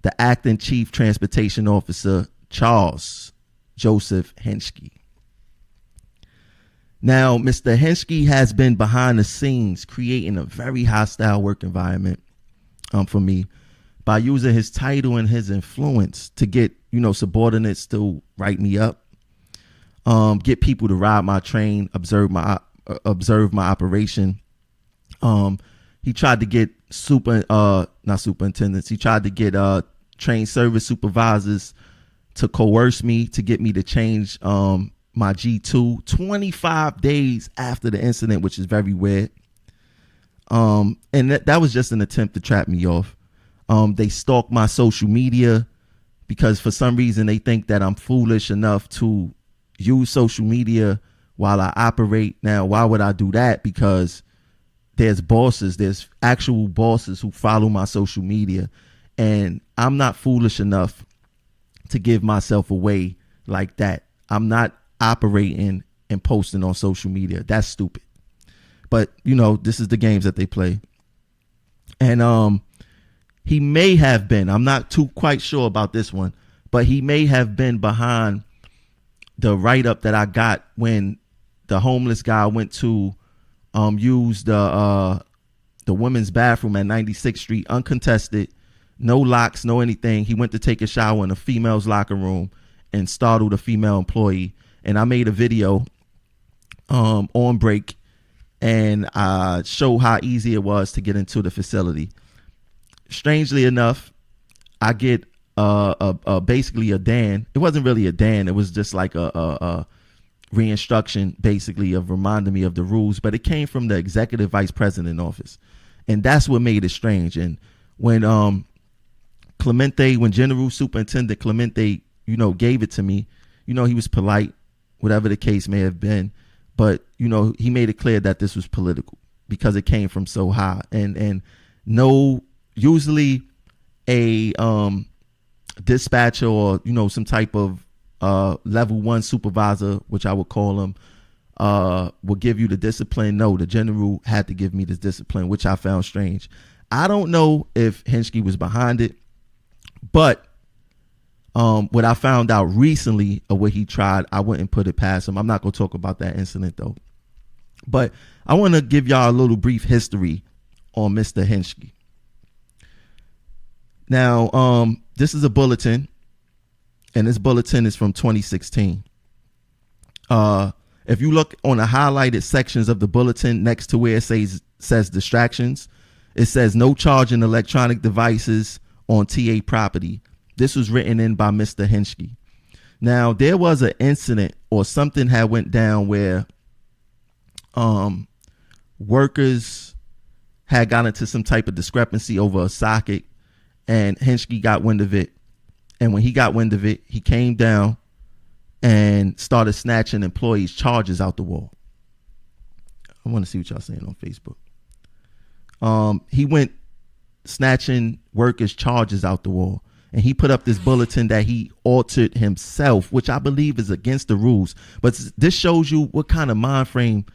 the acting chief transportation officer, Charles Joseph Henschke. Now, Mr. Henschke has been behind the scenes creating a very hostile work environment for me by using his title and his influence to get, subordinates to write me up, get people to ride my train, observe my operation. He tried to get not superintendents. He tried to get train service supervisors to coerce me to get me to change my G2 25 days after the incident, which is very weird. And that was just an attempt to trap me off. They stalk my social media because for some reason they think that I'm foolish enough to use social media while I operate. Now, why would I do that? Because there's actual bosses who follow my social media, and I'm not foolish enough to give myself away like that. I'm not operating and posting on social media. That's stupid. But this is the games that they play. And he may have been, I'm not too quite sure about this one, but he may have been behind the write-up that I got when the homeless guy went to use the women's bathroom at 96th Street, uncontested, no locks, no anything. He went to take a shower in a female's locker room and startled a female employee. And I made a video on break, and I showed how easy it was to get into the facility. Strangely enough, I get basically a DAN. It wasn't really a DAN. It was just like a reinstruction, basically, of reminding me of the rules. But it came from the executive vice president office, and that's what made it strange. And when when General Superintendent Clemente, gave it to me, he was polite, whatever the case may have been. But, he made it clear that this was political because it came from so high. And no, usually a dispatcher or, some type of level 1 supervisor, which I would call him, will give you the discipline. No, the general had to give me this discipline, which I found strange. I don't know if Henschke was behind it, but what I found out recently of what he tried, I wouldn't put it past him. I'm not going to talk about that incident, though. But I want to give y'all a little brief history on Mr. Henschke. Now, this is a bulletin, and this bulletin is from 2016. If you look on the highlighted sections of the bulletin next to where it says distractions, it says no charging electronic devices on TA property. This was written in by Mr. Henschke. Now, there was an incident or something had went down where workers had gotten into some type of discrepancy over a socket, and Henschke got wind of it. And when he got wind of it, he came down and started snatching employees' charges out the wall. I want to see what y'all saying on Facebook. He went snatching workers' charges out the wall. and he put up this bulletin that he altered himself, which I believe is against the rules. But this shows you what kind of mind frame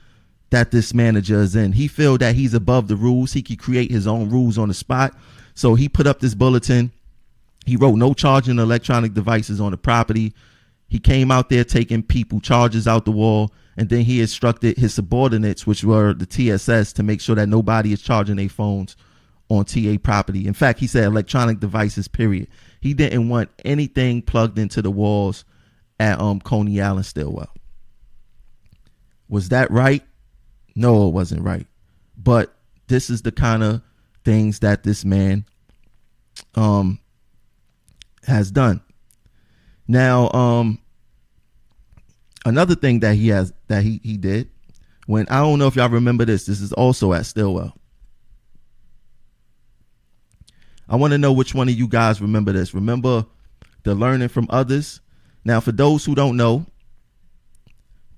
that this manager is in. He feel that he's above the rules. He could create his own rules on the spot. So he put up this bulletin. He wrote no charging electronic devices on the property. He came out there taking people charges out the wall, and then he instructed his subordinates, which were the TSS, to make sure that nobody is charging their phones on TA property. In fact, he said electronic devices, period. He didn't want anything plugged into the walls at Coney Island Stillwell. Was that right? No, it wasn't right. But this is the kind of things that this man has done. Now, another thing that he did, when, I don't know if y'all remember this is also at Stillwell. I want to know which one of you guys remember this. Remember the learning from others? Now, for those who don't know,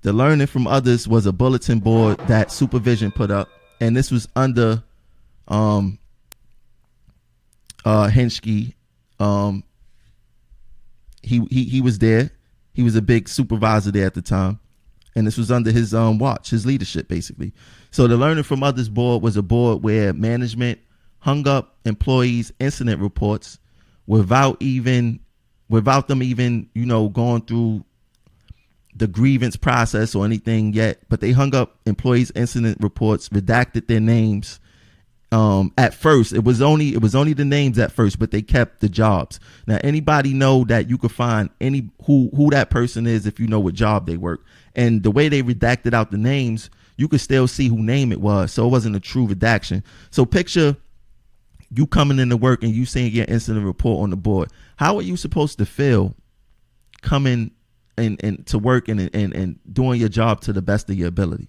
the learning from others was a bulletin board that supervision put up, and this was under Henschke. He was there. He was a big supervisor there at the time, and this was under his watch, his leadership, basically. So the learning from others board was a board where management hung up employees' incident reports without them even, going through the grievance process or anything yet. But they hung up employees' incident reports, redacted their names. At first, it was only the names at first, but they kept the jobs. Now, anybody know that you could find who that person is if you know what job they work. And the way they redacted out the names, you could still see who name it was. So it wasn't a true redaction. So picture you coming into work and you seeing your incident report on the board. How are you supposed to feel coming and to work and doing your job to the best of your ability?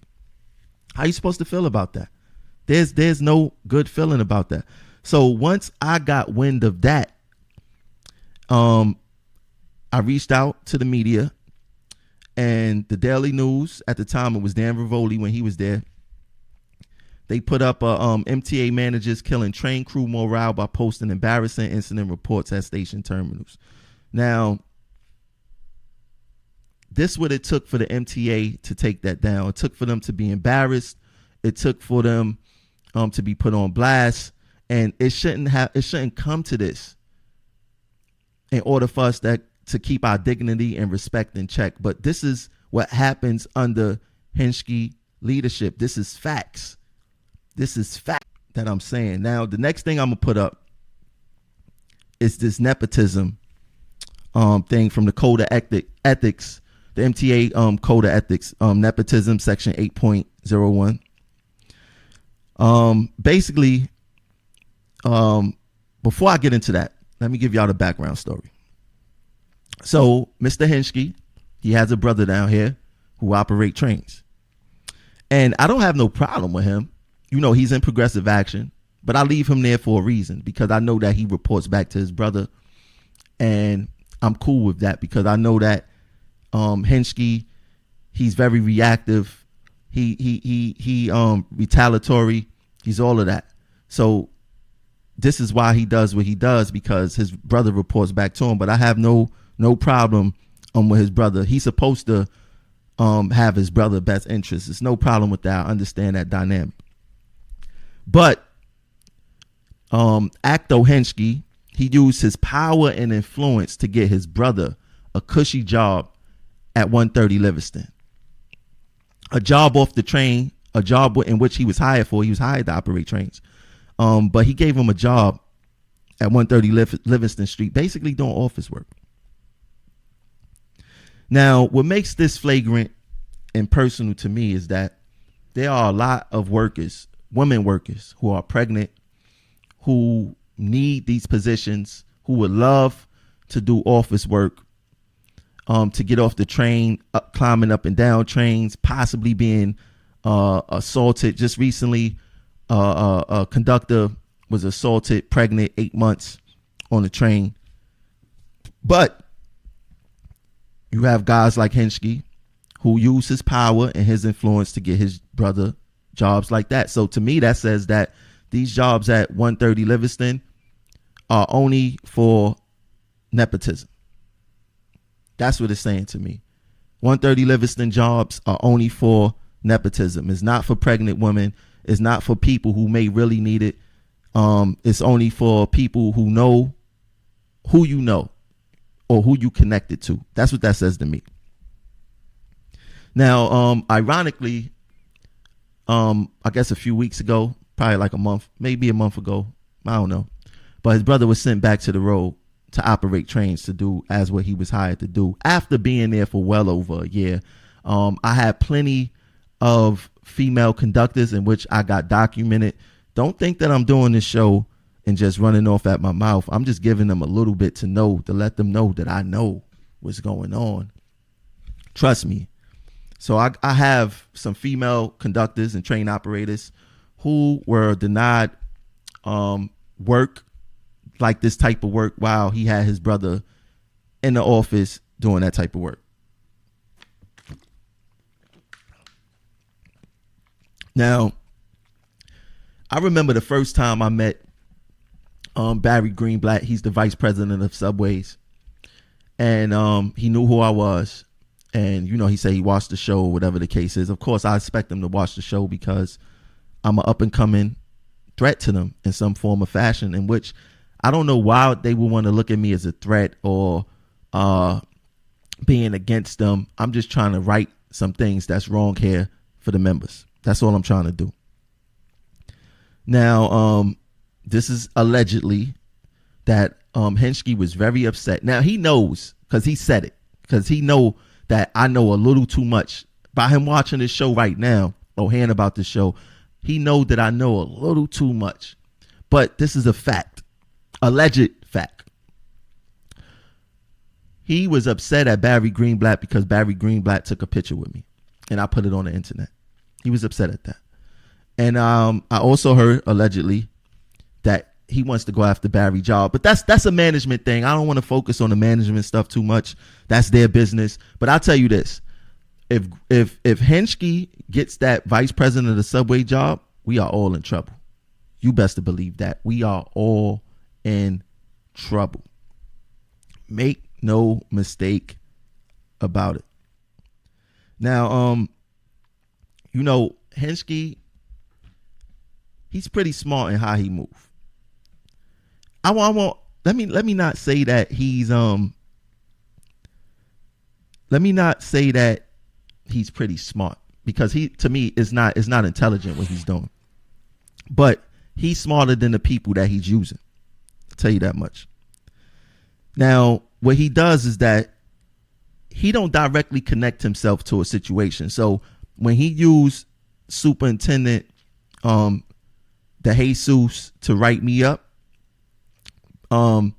How are you supposed to feel about that? There's no good feeling about that. So once I got wind of that, I reached out to the media, and the Daily News, at the time it was Dan Rivoli when he was there, they put up MTA managers killing train crew morale by posting embarrassing incident reports at station terminals. Now, this what it took for the MTA to take that down. It took for them to be embarrassed. It took for them to be put on blast, and it shouldn't come to this in order for us to keep our dignity and respect in check. But this is what happens under Henschke leadership. This is facts. This is fact that I'm saying. Now, the next thing I'm gonna put up is this nepotism thing from the Code of Ethics, the MTA Code of Ethics, nepotism section 8.01. Basically, before I get into that, let me give y'all the background story. So Mr. Henschke, he has a brother down here who operate trains, and I don't have no problem with him. He's in progressive action, but I leave him there for a reason, because I know that he reports back to his brother, and I'm cool with that because I know that Henschke, he's very reactive. He retaliatory. He's all of that. So this is why he does what he does, because his brother reports back to him. But I have no problem with his brother. He's supposed to have his brother best interests. There's no problem with that. I understand that dynamic. But Acto Henschke, he used his power and influence to get his brother a cushy job at 130 Livingston. A job off the train, a job in which he was hired for. He was hired to operate trains. But he gave him a job at 130 Livingston Street, basically doing office work. Now, what makes this flagrant and personal to me is that there are a lot of workers, women workers, who are pregnant, who need these positions, who would love to do office work, to get off the train, climbing up and down trains, possibly being assaulted. Just recently, a conductor was assaulted, pregnant, 8 months on the train. But you have guys like Henschke who use his power and his influence to get his brother jobs like that. So to me, that says that these jobs at 130 Livingston are only for nepotism. That's what it's saying to me. 130 Livingston jobs are only for nepotism. It's not for pregnant women. It's not for people who may really need it. It's only for people who know who you know or who you connected to. That's what that says to me. Now, ironically, I guess a few weeks ago, probably like a month, maybe a month ago, I don't know, but his brother was sent back to the road to operate trains to do as what he was hired to do after being there for well over a year. I had plenty of female conductors in which I got documented. Don't think that I'm doing this show and just running off at my mouth. I'm just giving them a little bit to know, to let them know that I know what's going on. Trust me. So I have some female conductors and train operators who were denied work, like this type of work, while he had his brother in the office doing that type of work. Now, I remember the first time I met Barry Greenblatt. He's the vice president of Subways. And he knew who I was. And, you know, he said he watched the show, whatever the case is. Of course, I expect him to watch the show because I'm an up-and-coming threat to them in some form or fashion, in which I don't know why they would want to look at me as a threat or being against them. I'm just trying to right some things that's wrong here for the members. That's all I'm trying to do. Now, this is allegedly that Henschke was very upset. Now, he knows, because he said it, because he know that I know a little too much. By him watching this show right now or hearing about this show, he know that I know a little too much. But this is a fact, alleged fact. He was upset at Barry Greenblatt because Barry Greenblatt took a picture with me and I put it on the internet. He was upset at that. And I also heard allegedly that he wants to go after Barry job, but that's a management thing. I don't want to focus on the management stuff too much. That's their business. But I'll tell you this: if Henschke gets that vice president of the Subway job, we are all in trouble. You best to believe that we are all in trouble. Make no mistake about it. Now, you know, Henschke, he's pretty smart in how he moves. Let me not say that he's pretty smart, because he, to me, is not intelligent what he's doing. But he's smarter than the people that he's using. I'll tell you that much. Now, what he does is that he don't directly connect himself to a situation. So when he used Superintendent DeJesus to write me up, and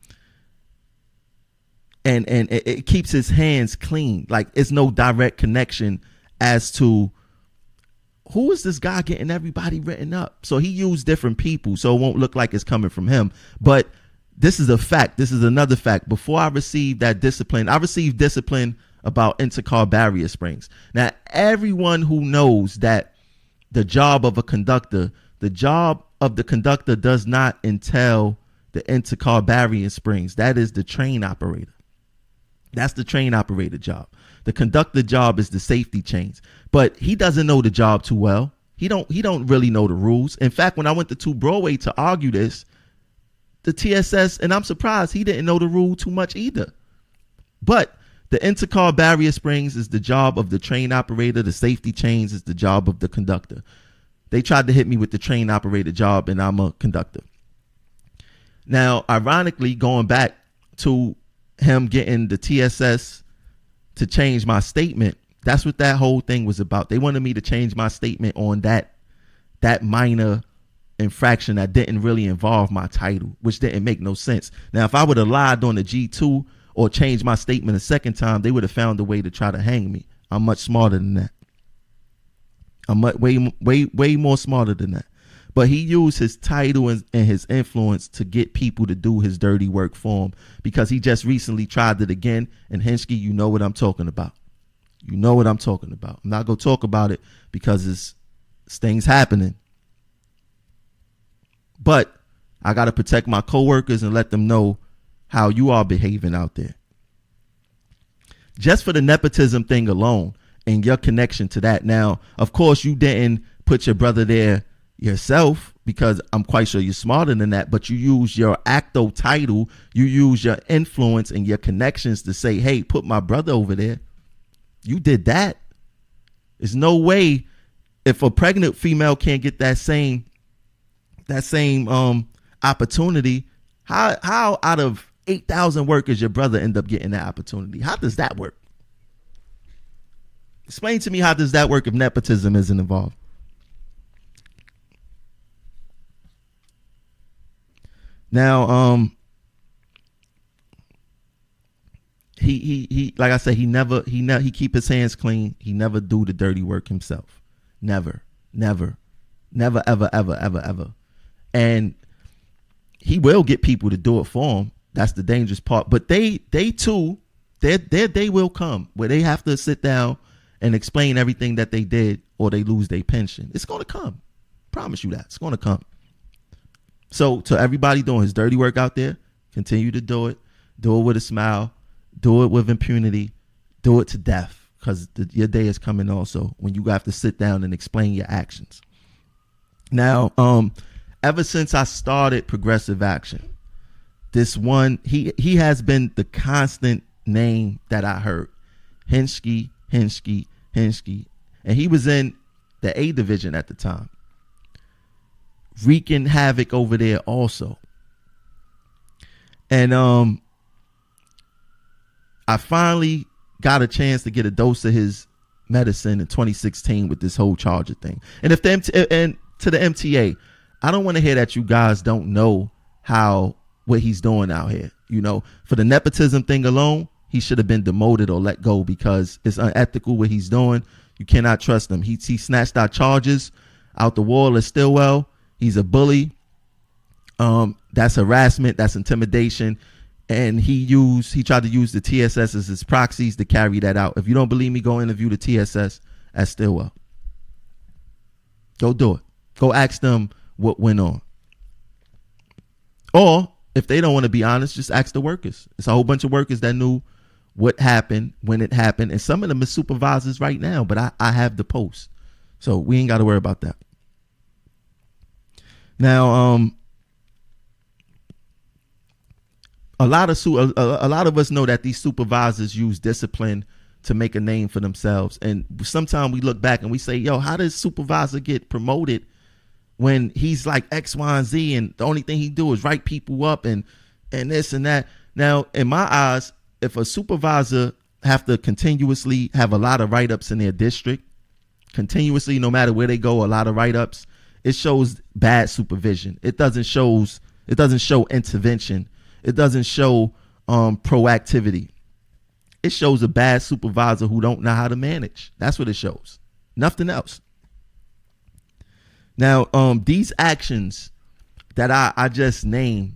it keeps his hands clean. Like, it's no direct connection as to who is this guy getting everybody written up. So he used different people, so it won't look like it's coming from him. But this is a fact. This is another fact. Before I received that discipline, I received discipline about intercar barrier springs. Now, everyone who knows that the job of a conductor, the job of the conductor does not entail the intercar barrier springs. That is the train operator. That's the train operator job. The conductor job is the safety chains. But he doesn't know the job too well. He don't really know the rules. In fact, when I went to 2 Broadway to argue this, the TSS, and I'm surprised he didn't know the rule too much either. But the intercar barrier springs is the job of the train operator. The safety chains is the job of the conductor. They tried to hit me with the train operator job, and I'm a conductor. Now, ironically, going back to him getting the TSS to change my statement, that's what that whole thing was about. They wanted me to change my statement on that minor infraction that didn't really involve my title, which didn't make no sense. Now, if I would have lied on the G2 or changed my statement a second time, they would have found a way to try to hang me. I'm much smarter than that. I'm way more smarter than that. But he used his title and his influence to get people to do his dirty work for him, because he just recently tried it again. And Henschke, you know what I'm talking about. You know what I'm talking about. I'm not going to talk about it because it's things happening. But I got to protect my coworkers and let them know how you are behaving out there. Just for the nepotism thing alone and your connection to that. Now, of course, you didn't put your brother there yourself, because I'm quite sure you're smarter than that, but you use your acto title, you use your influence and your connections to say, hey, put my brother over there. You did that. There's no way, if a pregnant female can't get that same opportunity, how out of 8,000 workers your brother end up getting that opportunity? How does that work? Explain to me, how does that work if nepotism isn't involved? Now, he like I said, he keep his hands clean. He never do the dirty work himself. Never, ever. And he will get people to do it for him. That's the dangerous part. But they too, their day will come where they have to sit down and explain everything that they did, or they lose their pension. It's going to come. Promise you that. It's going to come. So to everybody doing his dirty work out there, continue to do it. Do it with a smile. Do it with impunity. Do it to death, because your day is coming also when you have to sit down and explain your actions. Now, ever since I started Progressive Action, this one, he has been the constant name that I heard. Henschke. And he was in the A division at the time, wreaking havoc over there also. And I finally got a chance to get a dose of his medicine in 2016 with this whole Charger thing. And to the MTA, I don't want to hear that you guys don't know what he's doing out here. You know, for the nepotism thing alone, he should have been demoted or let go, because it's unethical what he's doing. You cannot trust him. He snatched our charges out the wall at Stillwell. He's a bully. That's harassment. That's intimidation. And he tried to use the TSS as his proxies to carry that out. If you don't believe me, go interview the TSS at Stillwell. Go do it. Go ask them what went on. Or if they don't want to be honest, just ask the workers. It's a whole bunch of workers that knew what happened, when it happened. And some of them are supervisors right now, but I have the post. So we ain't got to worry about that. Now, a lot of us know that these supervisors use discipline to make a name for themselves. And sometimes we look back and we say, yo, how does supervisor get promoted when he's like X, Y, and Z, and the only thing he do is write people up and this and that? Now, in my eyes, if a supervisor have to continuously have a lot of write-ups in their district, continuously, no matter where they go, a lot of write-ups, it shows bad supervision. It doesn't show intervention. It doesn't show proactivity. It shows a bad supervisor who don't know how to manage. That's what it shows. Nothing else. Now, these actions that I just named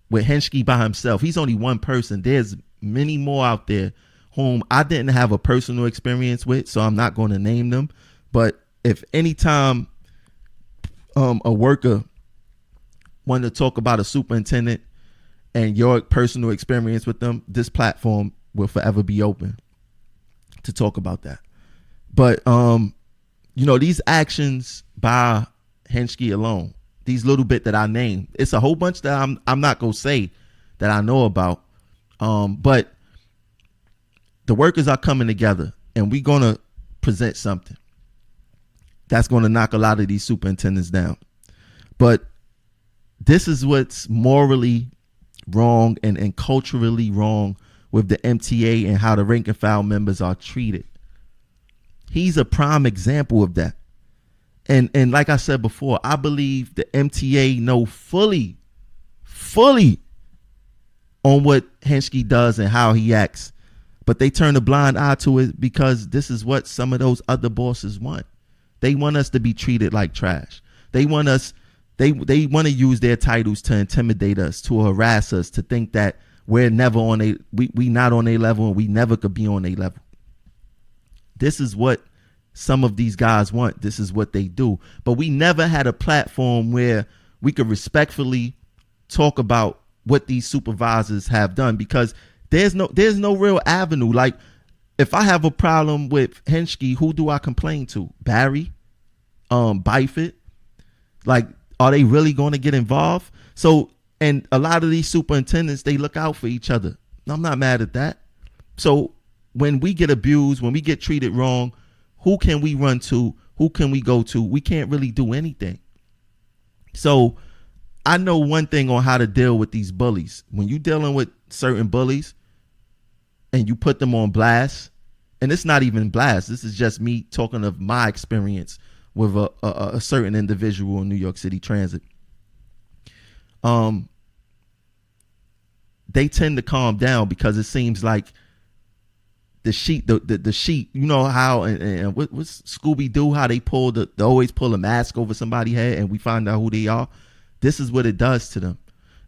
with Henschke by himself, he's only one person. There's many more out there whom I didn't have a personal experience with, so I'm not going to name them. But if any time a worker wanted to talk about a superintendent and your personal experience with them, this platform will forever be open to talk about that. But, these actions by Henschke alone, these little bit that I named, it's a whole bunch that I'm not going to say that I know about. But the workers are coming together, and we're going to present something that's going to knock a lot of these superintendents down. But this is what's morally wrong and culturally wrong with the MTA and how the rank and file members are treated. He's a prime example of that. And like I said before, I believe the MTA know fully on what Henschke does and how he acts, but they turn a blind eye to it because this is what some of those other bosses want. They want us to be treated like trash. They want us, they want to use their titles to intimidate us, to harass us, to think that we're never on we not on a level and we never could be on a level. This is what some of these guys want. This is what they do. But we never had a platform where we could respectfully talk about what these supervisors have done, because there's no real avenue. Like, if I have a problem with Henschke, who do I complain to? Barry, Byford? Like, are they really going to get involved? So, and a lot of these superintendents, they look out for each other. I'm not mad at that. So when we get abused, when we get treated wrong, who can we run to? Who can we go to? We can't really do anything. So I know one thing on how to deal with these bullies. When you're dealing with certain bullies and you put them on blast, and it's not even blast, this is just me talking of my experience with a certain individual in New York City Transit. They tend to calm down because it seems like the sheet, the sheet, you know how, and what's Scooby-Doo, how they always pull a mask over somebody's head and we find out who they are. This is what it does to them.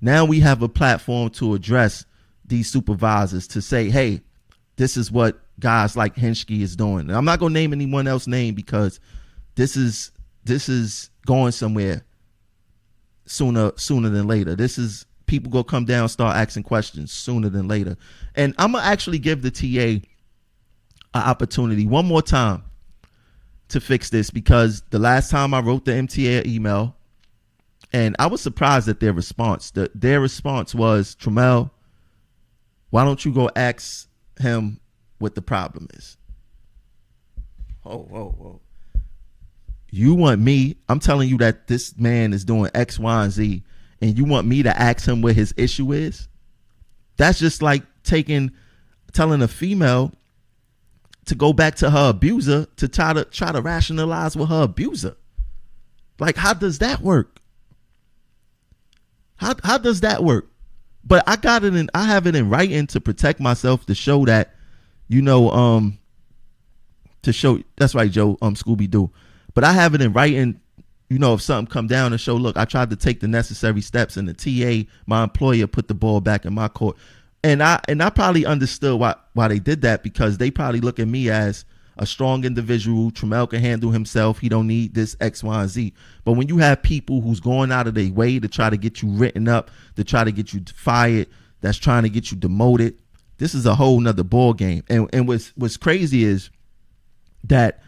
Now we have a platform to address these supervisors, to say, hey, this is what guys like Henschke is doing. And I'm not going to name anyone else's name because this is going somewhere sooner than later. This is, people go come down, start asking questions sooner than later. And I'm going to actually give the TA an opportunity one more time to fix this, because the last time I wrote the MTA email, and I was surprised at their response. Their response was, Tramel, why don't you go ask him what the problem is? Oh. You want me, I'm telling you that this man is doing X, Y, and Z, and you want me to ask him what his issue is? That's just like telling a female to go back to her abuser to try to rationalize with her abuser. Like, how does that work? How does that work? But I have it in writing to protect myself, to show that, to show, that's right, Joe, Scooby-Doo. But I have it in writing, if something come down and show, look, I tried to take the necessary steps, and the TA, my employer, put the ball back in my court. And I probably understood why they did that, because they probably look at me as a strong individual. Tramel can handle himself. He don't need this X, Y, and Z. But when you have people who's going out of their way to try to get you written up, to try to get you fired, that's trying to get you demoted, this is a whole nother ball game. And what's crazy is that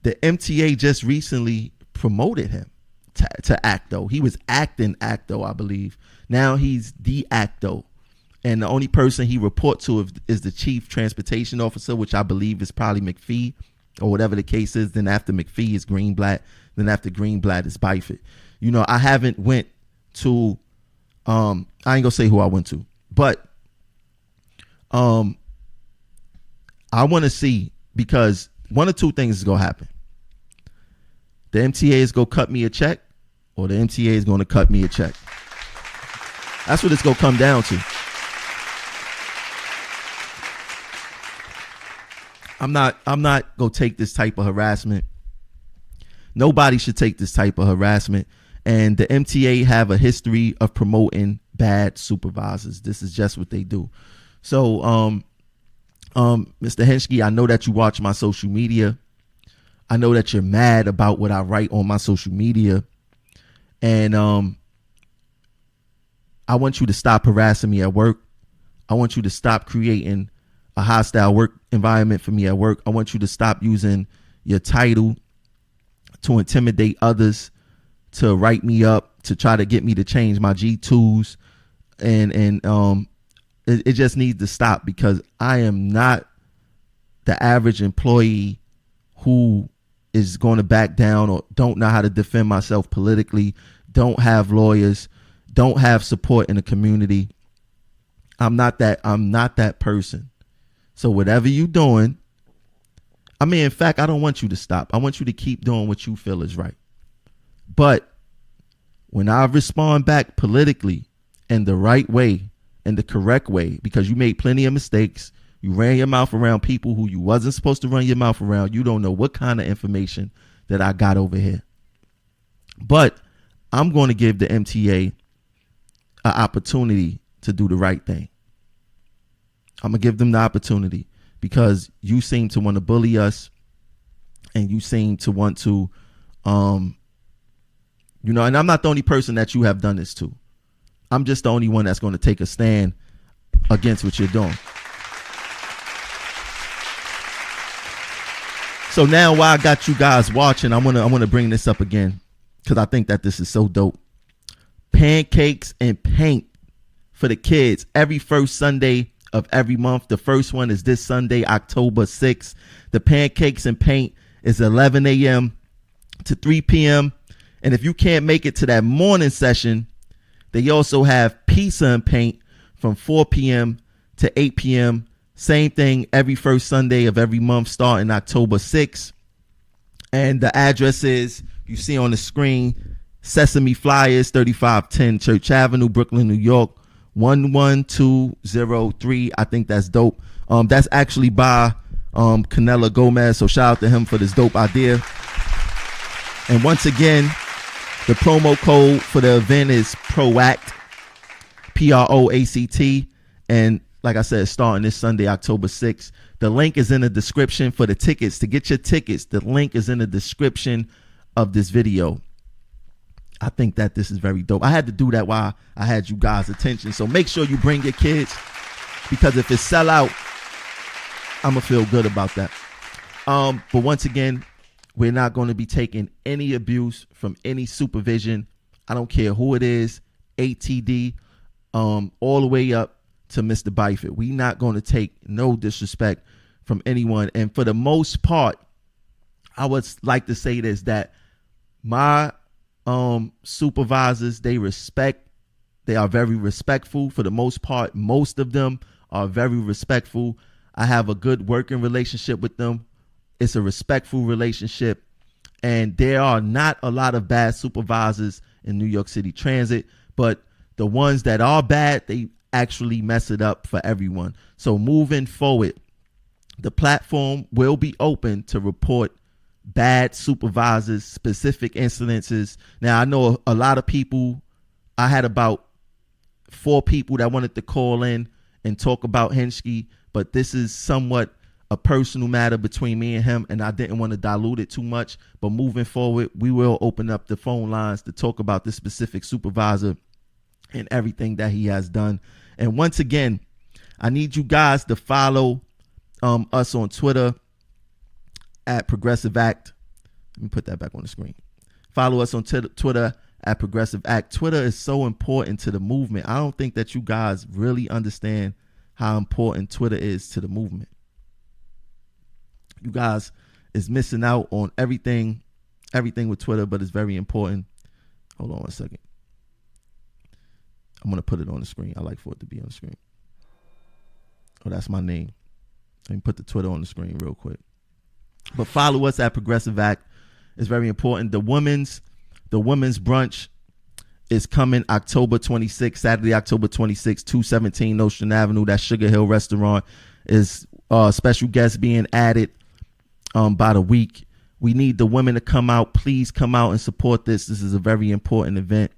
the MTA just recently promoted him to ACTO. He was acting ACTO, I believe. Now he's the ACTO. And the only person he report to is the chief transportation officer, which I believe is probably McPhee, or whatever the case is. Then after McPhee is Greenblatt. Then after Greenblatt is Byford. I haven't went to, I ain't gonna say who I went to, but I want to see, because one of two things is gonna happen. The MTA is gonna cut me a check, or the MTA is gonna cut me a check. That's what it's gonna come down to. I'm not gonna take this type of harassment. Nobody should take this type of harassment. And the MTA have a history of promoting bad supervisors. This is just what they do. So, Mr. Henschke, I know that you watch my social media. I know that you're mad about what I write on my social media. And I want you to stop harassing me at work. I want you to stop creating a hostile work environment for me at work. I want you to stop using your title to intimidate others, to write me up, to try to get me to change my G2s. And it just needs to stop, because I am not the average employee who is going to back down or don't know how to defend myself politically, don't have lawyers, don't have support in the community. I'm not that person. So whatever you're doing, in fact, I don't want you to stop. I want you to keep doing what you feel is right. But when I respond back politically in the right way, in the correct way, because you made plenty of mistakes, you ran your mouth around people who you wasn't supposed to run your mouth around. You don't know what kind of information that I got over here. But I'm going to give the MTA an opportunity to do the right thing. I'm going to give them the opportunity, because you seem to want to bully us, and you seem to want to, and I'm not the only person that you have done this to. I'm just the only one that's going to take a stand against what you're doing. So now while I got you guys watching, I want to bring this up again because I think that this is so dope. Pancakes and paint for the kids every first Sunday of every month. The first one is this Sunday, October 6th. The pancakes and paint is 11 a.m. to 3 p.m. And if you can't make it to that morning session, they also have pizza and paint from 4 p.m. to 8 p.m. Same thing every first Sunday of every month starting October 6th. And the address is, you see on the screen, Sesame Flyers, 3510 Church Avenue, Brooklyn, New York, 11203. I think that's dope. That's actually by Canela Gomez, so shout out to him for this dope idea. And once again, the promo code for the event is PROACT, PROACT. And like I said, starting this Sunday, October 6th. The link is in the description for the tickets. To get your tickets, the link is in the description of this video. I think that this is very dope. I had to do that while I had you guys' attention. So make sure you bring your kids, because if it sell out, I'm going to feel good about that. But once again, we're not going to be taking any abuse from any supervision. I don't care who it is, ATD, all the way up to Mr. Byford. We're not going to take no disrespect from anyone. And for the most part, I would like to say this, that my supervisors, they are very respectful. For the most part, most of them are very respectful. I have a good working relationship with them. It's a respectful relationship. And there are not a lot of bad supervisors in New York City Transit, but the ones that are bad, they actually mess it up for everyone. So moving forward, the platform will be open to report bad supervisors, specific incidences. Now, I know a lot of people, I had about 4 people that wanted to call in and talk about Henschke, but this is somewhat a personal matter between me and him, and I didn't want to dilute it too much. But moving forward, we will open up the phone lines to talk about this specific supervisor and everything that he has done. And once again, I need you guys to follow us on Twitter at Progressive Act. Let me put that back on the screen. Follow us on Twitter at Progressive Act. Twitter is so important to the movement. I don't think that you guys really understand how important Twitter is to the movement. You guys is missing out on everything with Twitter, but it's very important. Hold on one second. I'm going to put it on the screen. I like for it to be on the screen. Oh, that's my name. Let me put the Twitter on the screen real quick. But follow us at Progressive Act. It's very important. The women's brunch is coming October 26th, Saturday, October 26th, 217 Nostrand Avenue. That Sugar Hill restaurant is special guests being added by the week. We need the women to come out. Please come out and support this. This is a very important event.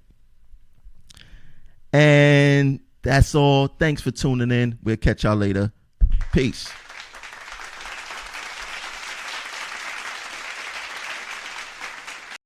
And that's all. Thanks for tuning in. We'll catch y'all later. Peace.